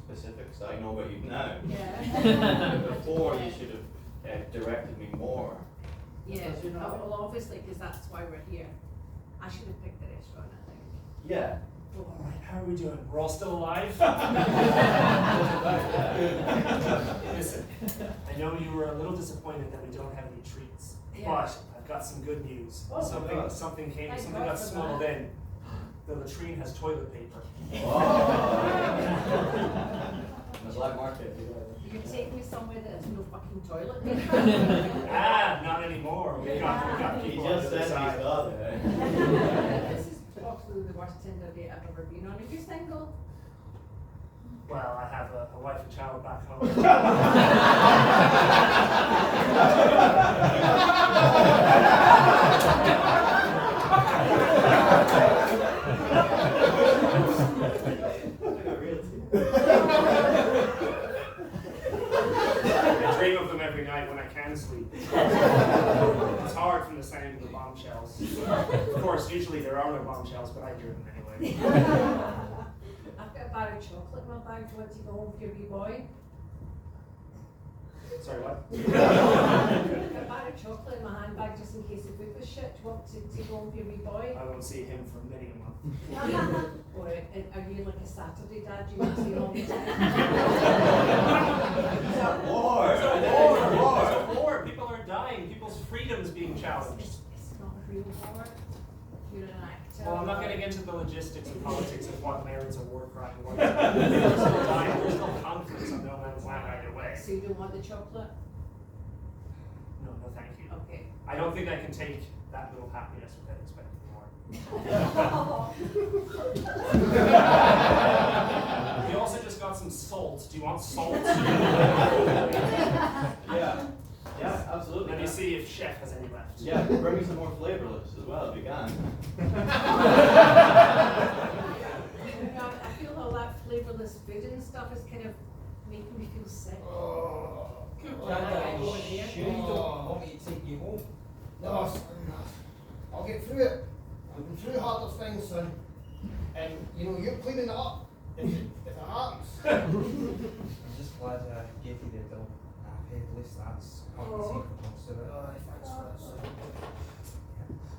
specifics I know about you now. Yeah. Before you should have directed me more. Yeah. Because, you know, Well, obviously, because that's why we're here. I should have picked the restaurant, I think. Yeah. All right, how are we doing? We're all still alive? Listen, I know you were a little disappointed that we don't have any treats, Yeah. but I've got some good news. Oh, something God. something Thank something God got for smuggled that. in. The latrine has toilet paper. Oh. The black market. You can take me somewhere that has no fucking toilet paper. Not anymore. We've got He people just on the other said he's side. got it. This is probably the worst Tinder date I've ever been on. Are you single? Well, I have a wife and child back home. I dream of them every night when I can sleep. It's hard from the sound of the bombshells. Of course, usually there are no bombshells, but I hear them anyway. I've got a bar of chocolate in my bag. Do you want to go home for your wee boy? Sorry, what? I've got a bar of chocolate in my handbag just in case the food was shit. Do you want to go home for your wee boy? I won't see him for many a month. Or are you like a Saturday dad? Do you want to see him all the time? War. There's a war. People are dying. People's freedom is being challenged. It's not a real war. You're an actor. Well, I'm not getting into the logistics and politics of what merits a war crime and what is not. People are still dying. There's still conflicts on no man's land either way. So you don't want the chocolate? No, thank you. Okay. I don't think I can take that little happiness without expecting more. We also just got some salt. Do you want salt? Yeah. Yeah, absolutely. Let me see if Chef has any left. Yeah, bring me some more flavorless as well if you can. I feel all that flavourless food and stuff is kind of making me feel sick. Oh, Sure you don't want me to take you home? no, son, no. I'll get through it. I've been through harder things, son. And, you know, you're cleaning it up if it happens. I'm just glad I gave you the bill. At least that's compensating for most of it. Thanks for that, son.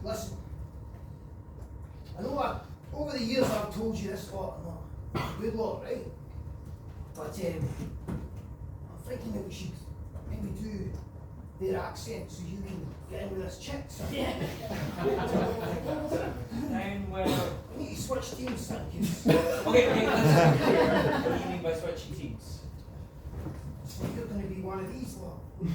Listen, I know over the years I've told you this lot and that. A good lot, right? But I'm thinking that we should maybe do their accent so you can get in with this chick, son. And well, We need to switch teams, son. 'Cause okay, let's be clear. What do you mean by switching teams? so you're going to be one of these lot. What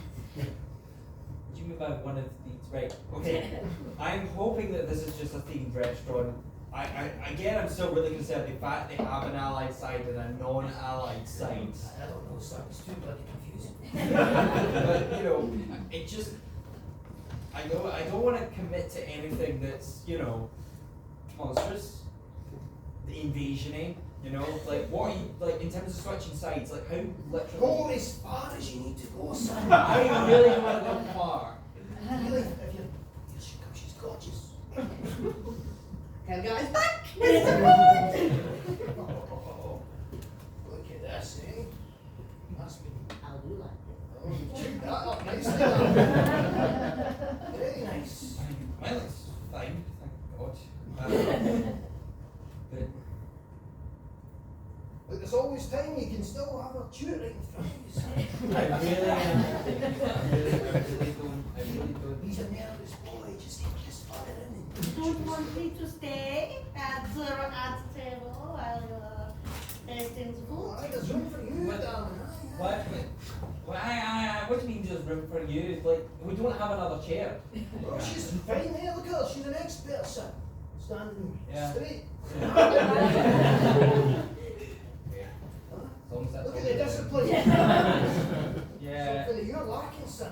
do you mean by one of these? Right, okay. I'm hoping that this is just a themed restaurant. Again, I'm still really concerned the fact they have an allied side and a non-allied side. I don't know, son. It's too bloody confusing. But, you know, it just, I don't want to commit to anything that's, you know, monstrous, the invasion-y, you know, like, what are you, like, in terms of switching sides, like, how literally... Go as far as you need to go, son. I really don't want to go far. Really, if you're, here she comes, she's gorgeous. Okay, guys, back! longest time you can still have a chew right in front of you. I really don't. He's a nervous boy, just fire in. Don't want me to stay at the table while you're tasting the food? Aye, there's room for you, What? darling. What do you mean there's room for you? Like, we don't have another chair. Oh, she's fine there, look at her, she's an expert, sir. Standing Yeah. straight. As long as that's Look all at the you do. discipline. Yeah. Something you're lacking, sir.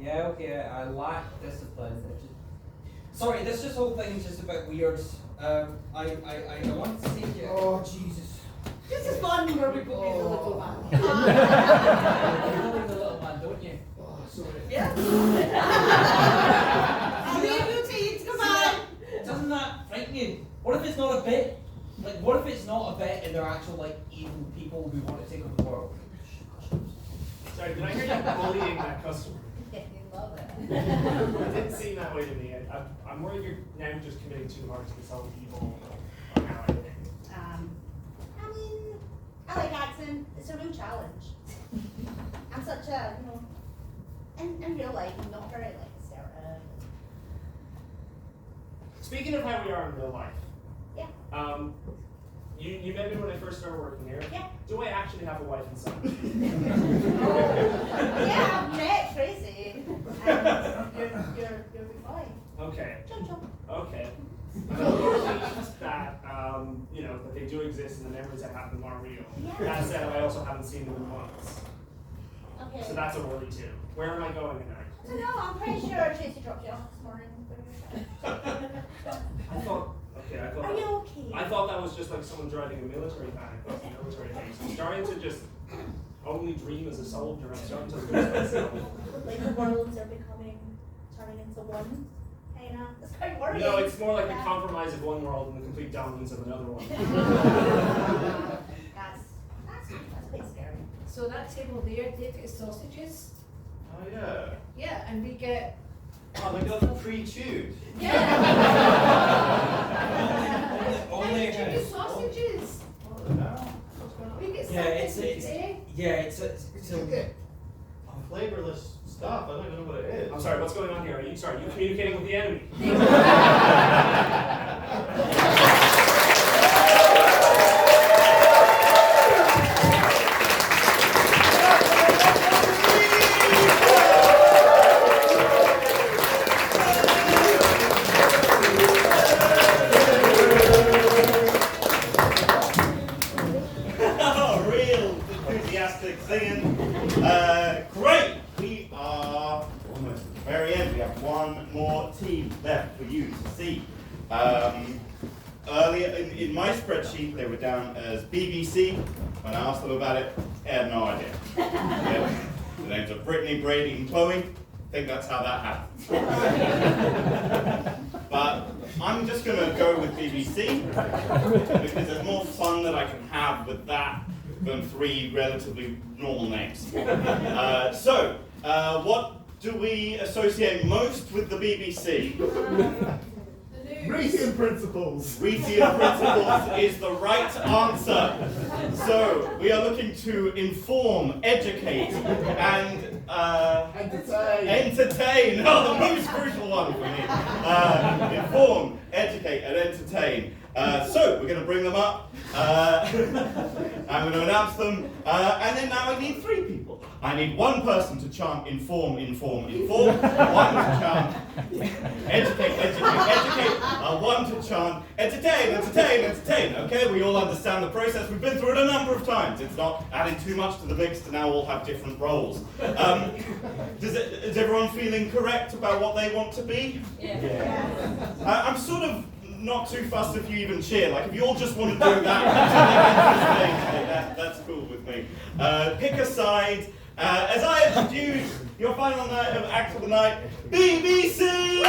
Yeah, okay, I lack discipline. Sorry, this whole thing is just a bit weird. I want to take you. Oh, Jesus. This is fun where we put you in the little man. You know the little man, don't you? Oh, sorry. Yeah. I'll leave you to eat, come on. Doesn't that frighten you? What if it's not a bit? Like, what if it's not a bit and they're actual, like, evil people who want to take over the world? Sorry, did I hear you bullying that customer? You love it. It didn't seem that way to me. I'm worried you're now just committing too hard to this whole evil now, I think. I mean, I like acting. It's a real challenge. I'm such a, in real life, I'm not very like Sarah. Speaking of how we are in real life, Yeah. you met me when I first started working here. Yeah. Do I actually have a wife and son? Yeah, I've met Tracy. And you're fine. Okay. Chum chum. Okay. I'm relieved that that they do exist and the memories I have them are real. Yeah. That said, I also haven't seen them in months. Okay. So that's a worry too. Where am I going tonight? I don't know, I'm pretty sure Tracy dropped you off this morning. I thought Are you okay? I thought that was just like someone driving a military van across a military base. I'm starting to just only dream as a soldier. I'm starting to lose myself. Like the worlds are turning into one. It's quite worrying. No, it's more like the Yeah. compromise of one world and the complete dominance of another one. That's quite scary. So that table there, they've got sausages. Oh yeah. Yeah, and we get. Oh, they got them pre-chewed. Yeah. Only and chicken sausages. We get sausages today. It's a Flavorless stuff. I don't even know what it is. I'm sorry, what's going on here? Are you communicating with the enemy? Real enthusiastic singing. Great! We are almost at the very end. We have one more team left for you to see. Earlier in my spreadsheet, they were down as BBC. When I asked them about it, they had no idea. Yeah. The names are Brittany, Brady, and Chloe. I think that's how that happened. But I'm just going to go with BBC because there's more fun that I can have with that than three relatively normal names. What do we associate most with the BBC? Reading principles. Reading principles is the right answer. So we are looking to inform, educate, and entertain. Oh, the most crucial one for me. Inform, educate, and entertain. So we're going to bring them up. I'm going to announce them, and then now I need three people. I need one person to chant inform, inform, inform. One to chant educate, educate, educate. One to chant entertain, entertain, entertain. Okay, we all understand the process. We've been through it a number of times. It's not adding too much to the mix to now all have different roles. Is everyone feeling correct about what they want to be? Yeah. I'm sort of not too fussed if you even cheer. Like, if you all just want to do that, that's cool with me. Pick a side. As I introduce your final act of the night, BBC!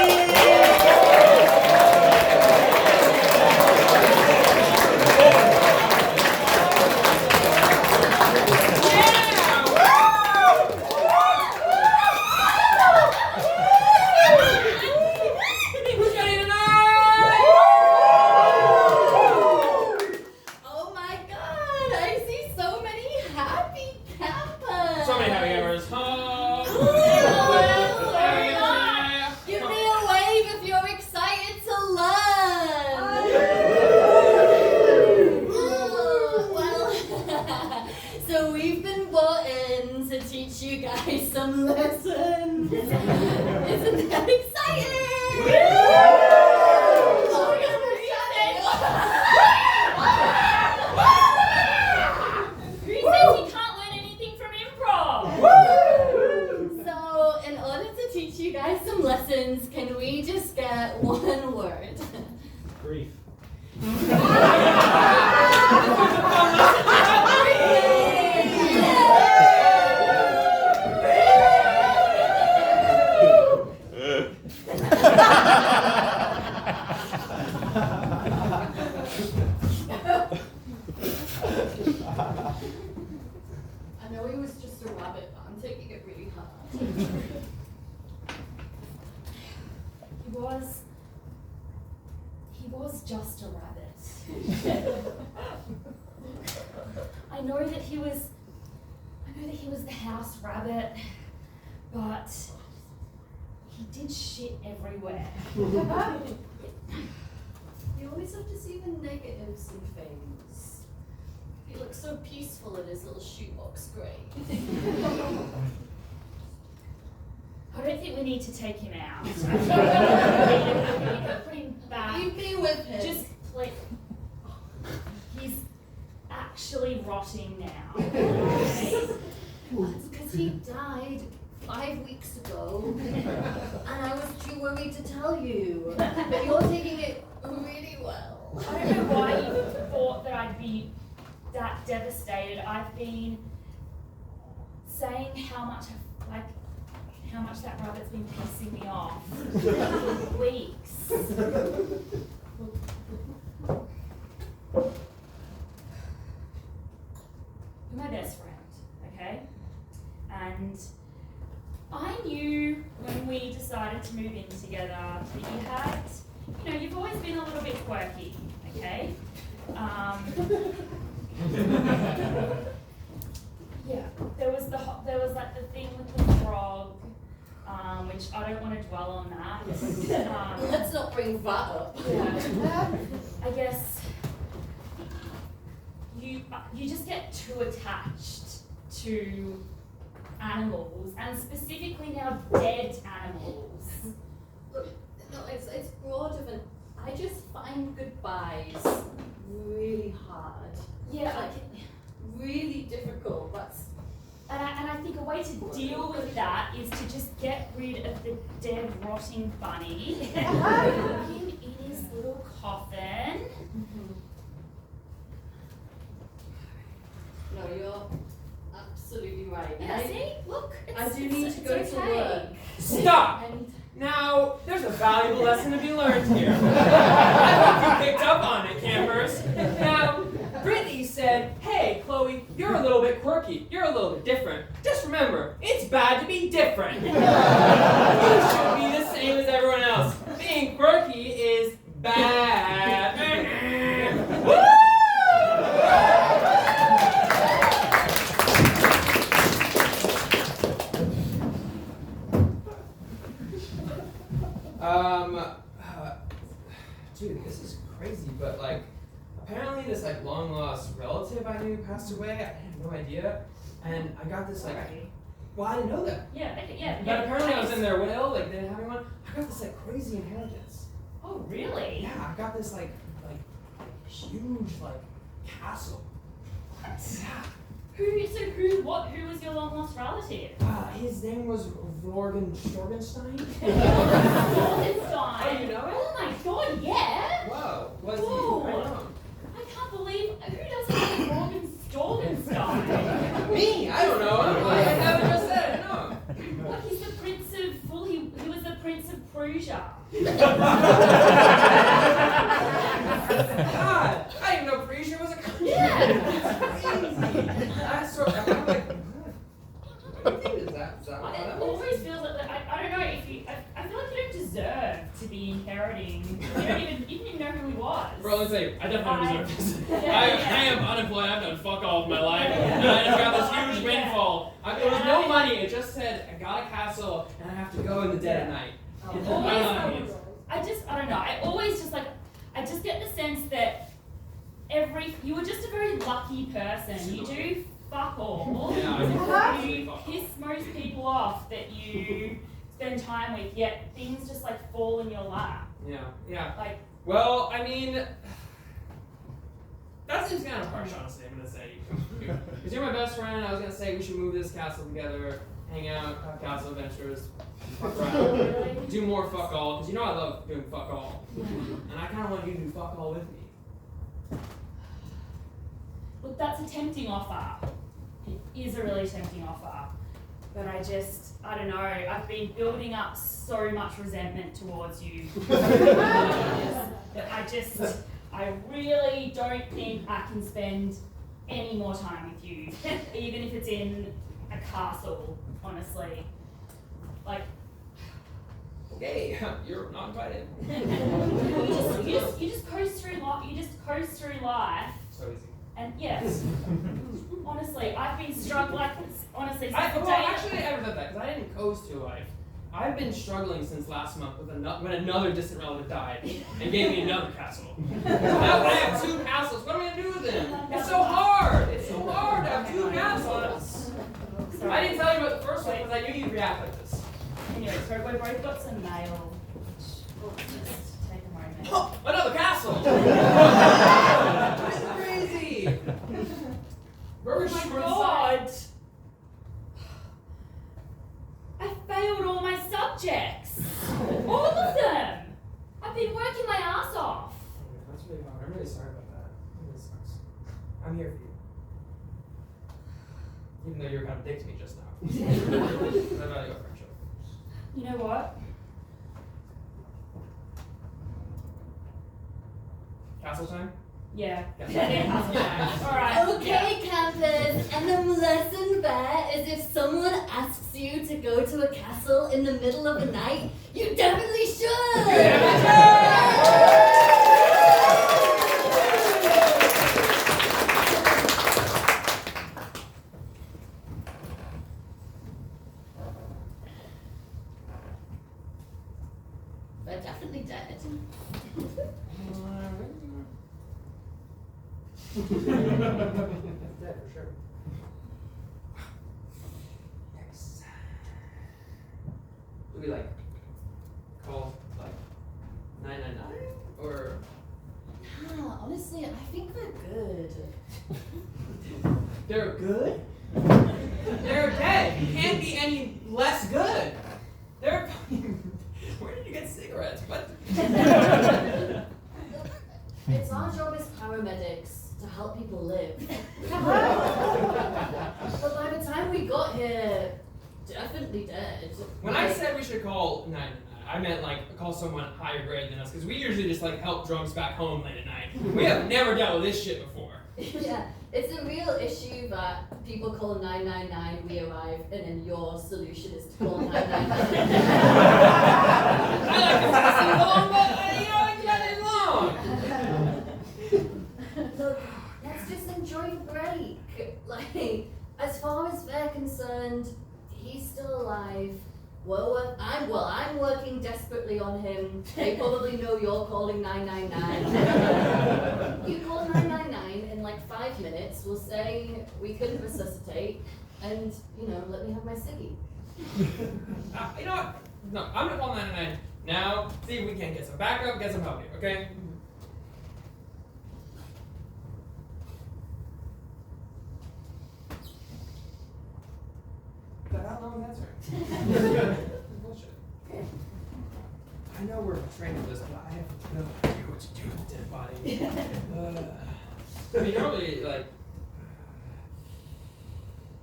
we just get one word? Grief. I know he was just a rabbit, but I'm taking it really hard. He was just a rabbit. I know that he was the house rabbit, but he did shit everywhere. You always have to see the negatives in things. He looks so peaceful in his little shoebox grave. I don't think we need to take him out. I think we need to put him back. You be with him. Just like he's actually rotting now. Okay? That's because he died 5 weeks ago, and I was too worried to tell you. But you're taking it really well. I don't know why you thought that I'd be that devastated. I've been saying how much that rabbit's been pissing me off for weeks. You're my best friend, okay? And I knew when we decided to move in together that you had, you've always been a little bit quirky, okay? Yeah, there was like the thing with the frog, which I don't want to dwell on that. Let's not bring that up. Yeah. I guess you just get too attached to animals, and specifically now dead animals. Look, no, it's broader than. I just find goodbyes really hard. Yeah, Like, really difficult. and I think a way to deal with that is to just get rid of the dead, rotting bunny, put him in his little coffin. No, you're absolutely right. Yeah, see? Look, I do need to go to work. Stop! Now, there's a valuable lesson to be learned here. I hope you picked up on it, campers. Now, Brittany said, hey, Chloe, you're a little bit quirky. You're a little bit different. Just remember, it's bad to be different. You should be the same as everyone else. Being quirky is bad. Woo! Dude, this is crazy, but like, apparently this like long lost relative I knew passed away. I had no idea, and I got this like, well, I didn't know that. Yeah, But apparently I was in their will, like they didn't have anyone. I got this like crazy inheritance. Oh, really? Yeah, I got this like huge like castle. Yeah. Who was your long lost relative? His name was Rorgan Jorgenstein. Jorgenstein. Oh, you know it? Oh my god, yeah. Whoa, was he? Whoa. I know. I can't believe who doesn't know Rorgan Jorgenstein? Me? I don't know. I haven't just said it. No. What? He's the prince of he was the prince of Prussia. God, I didn't know Prussia was a country. Yeah. That's so. I'm like, what do you think is that? Is that what It that always feels like I don't know if you. I feel like you don't deserve to be inheriting. You didn't even know who he was. Bro, let me tell you, I definitely deserve this. Yeah. I am unemployed. I've done fuck all of my life, and I just got this huge windfall. There was no money. It just said I got a castle, and I have to go in the dead of night. I don't know. I just get the sense that you were just a very lucky person. You do fuck all. Yeah, You piss most people off that you spend time with, yet things just like fall in your lap. Yeah. Like, Well, I mean, that seems kind of harsh, honestly. I'm gonna say, because you're my best friend. I was gonna say we should move this castle together, hang out, have castle adventures, fuck around, do more fuck all, because you know I love doing fuck all. And I kind of want you to do fuck all with me. Look, that's a tempting offer. It is a really tempting offer. But I don't know, I've been building up so much resentment towards you. That I really don't think I can spend any more time with you, even if it's in a castle, honestly. Like, Okay, you're not invited. you just coast through life. You just coast through life. So easy. And yes, honestly, I've been struggling. Honestly, since the day. Actually, I never said that because I didn't coast through life. I've been struggling since last month with when another distant relative died and gave me another castle. Now I have 2 castles. What am I gonna do with them? It's so hard. It's so hard to have 2 castles. I didn't tell you about the first one because I knew you'd react like this. Anyway, so we've both got some mail. We'll just take a moment. Oh, another castle! That's crazy! Oh my god! I failed all my subjects! All of them! I've been working my ass off! That's really hard. I'm really sorry about that. It really sucks. I'm here for you. Even though you were kind of a dick to me just now. I value our friendship. You know what? Castle time? Yeah. Yeah. Alright. Okay, campers, and the lesson there is if someone asks you to go to a castle in the middle of the night, you definitely should! They're definitely dead. Dead for sure. Yikes. Do we call 999 or? Ah, honestly, I think they're good. They're good? They're dead. You can't be any less good. They're. Where did you get cigarettes? What? It's our job as paramedics to help people live. But by the time we got here, definitely dead. When I said we should call 999, I meant call someone higher grade than us, because we usually just help drunks back home late at night. We have never dealt with this shit before. Yeah, it's a real issue that people call 999, we arrive, and then your solution is to call 999. I like to pass it along, but I can let it along. Look, let's just enjoy the break. As far as they're concerned, he's still alive. Well, I'm working desperately on him. They probably know you're calling 999. You call 999 in 5 minutes. We'll say we couldn't resuscitate, and let me have my ciggy. You know what? No, I'm gonna call 999 now. See if we can get some backup, get some help here, okay? What the hell? No one's answering. Bullshit. I know we're trained for this, but I have no idea what to do with a dead body. I mean, normally,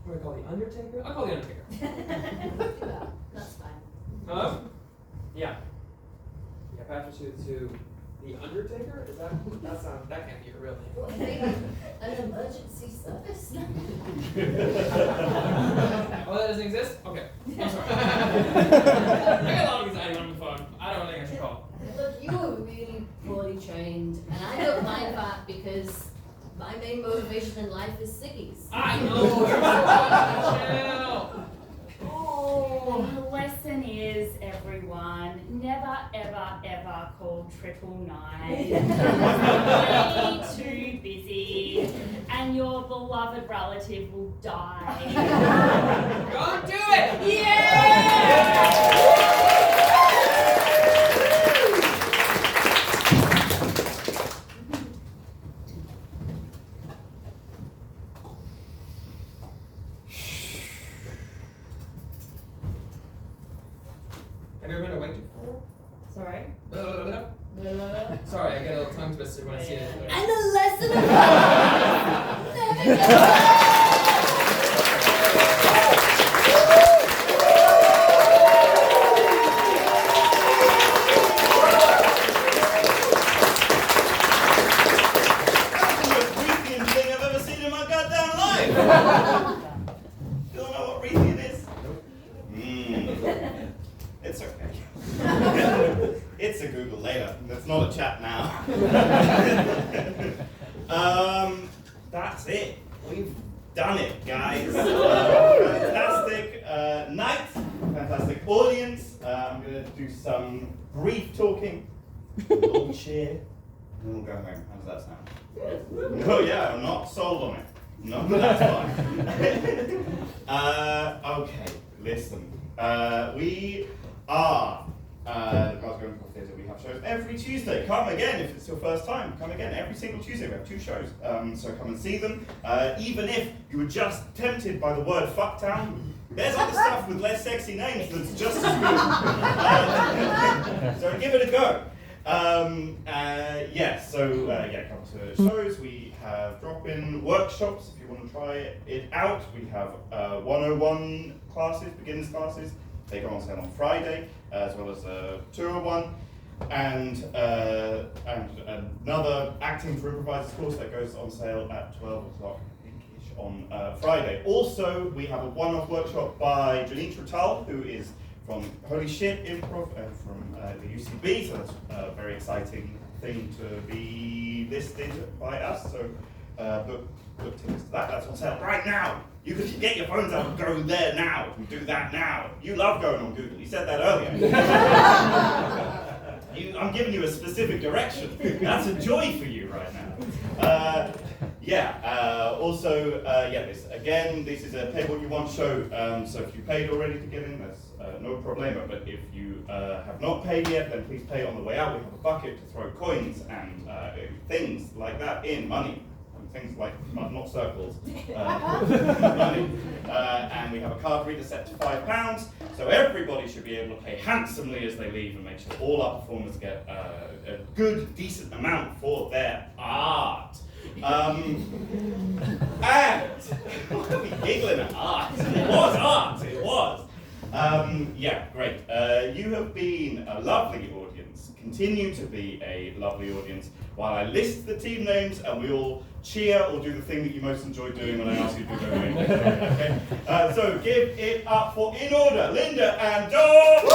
what do I call the Undertaker? I'll call the Undertaker. That's fine. Yeah. Yeah, Patrick to the Undertaker? Is that can't be a real name. What, maybe an emergency service? Oh, that doesn't exist? Okay. I'm sorry. I got a lot of anxiety when I'm on the phone. I don't think I should call. Look, you were really poorly trained, and I don't mind that because my main motivation in life is ciggies. I know! Chill! Oh, the lesson is, everyone, never, ever, ever call 999. Way too busy, and your beloved relative will die. Go do it! Yeah! Sorry, I get a little tongue twisted when I see it. And the lesson of It's okay. It's a Google later. That's not a chat now. That's it. We've done it, guys. Fantastic night. Fantastic audience. I'm going to do some brief talking. A little cheer. And then we'll go home. How does that sound? Oh yeah, I'm not sold on it. No, that's fine. Okay, listen. We are the Glasgow Improv Theatre. We have shows every Tuesday. Come again if it's your first time. Come again every single Tuesday. We have 2 shows. So come and see them. Even if you were just tempted by the word fucktown, there's other stuff with less sexy names that's just as good. So give it a go. Come to shows. We have drop-in workshops if you want to try it out. We have 101 classes, beginners classes. They go on sale on Friday, as well as a 201, and another acting for improvisers course that goes on sale at 12 o'clock on Friday. Also, we have a one-off workshop by Janitra Tull, who is from Holy Shit Improv from the UCB, so that's a very exciting thing to be listed by us. So book tickets to that. That's on sale right now. You can get your phones out and go there now and do that now. You love going on Google. You said that earlier. I'm giving you a specific direction. That's a joy for you right now. This is a pay what you want show. So if you paid already to get in, that's no problema. But if you have not paid yet, then please pay on the way out. We have a bucket to throw coins and things like that in, money. Things like, not circles, money. And we have a card reader set to £5, so everybody should be able to pay handsomely as they leave and make sure all our performers get a good, decent amount for their art. And, what are we giggling at art? It was art, it was. Great. You have been a lovely audience, continue to be a lovely audience, while I list the team names and we all cheer or do the thing that you most enjoy doing when I ask you to do it. Okay? So give it up for In Order, Linda and Dawn!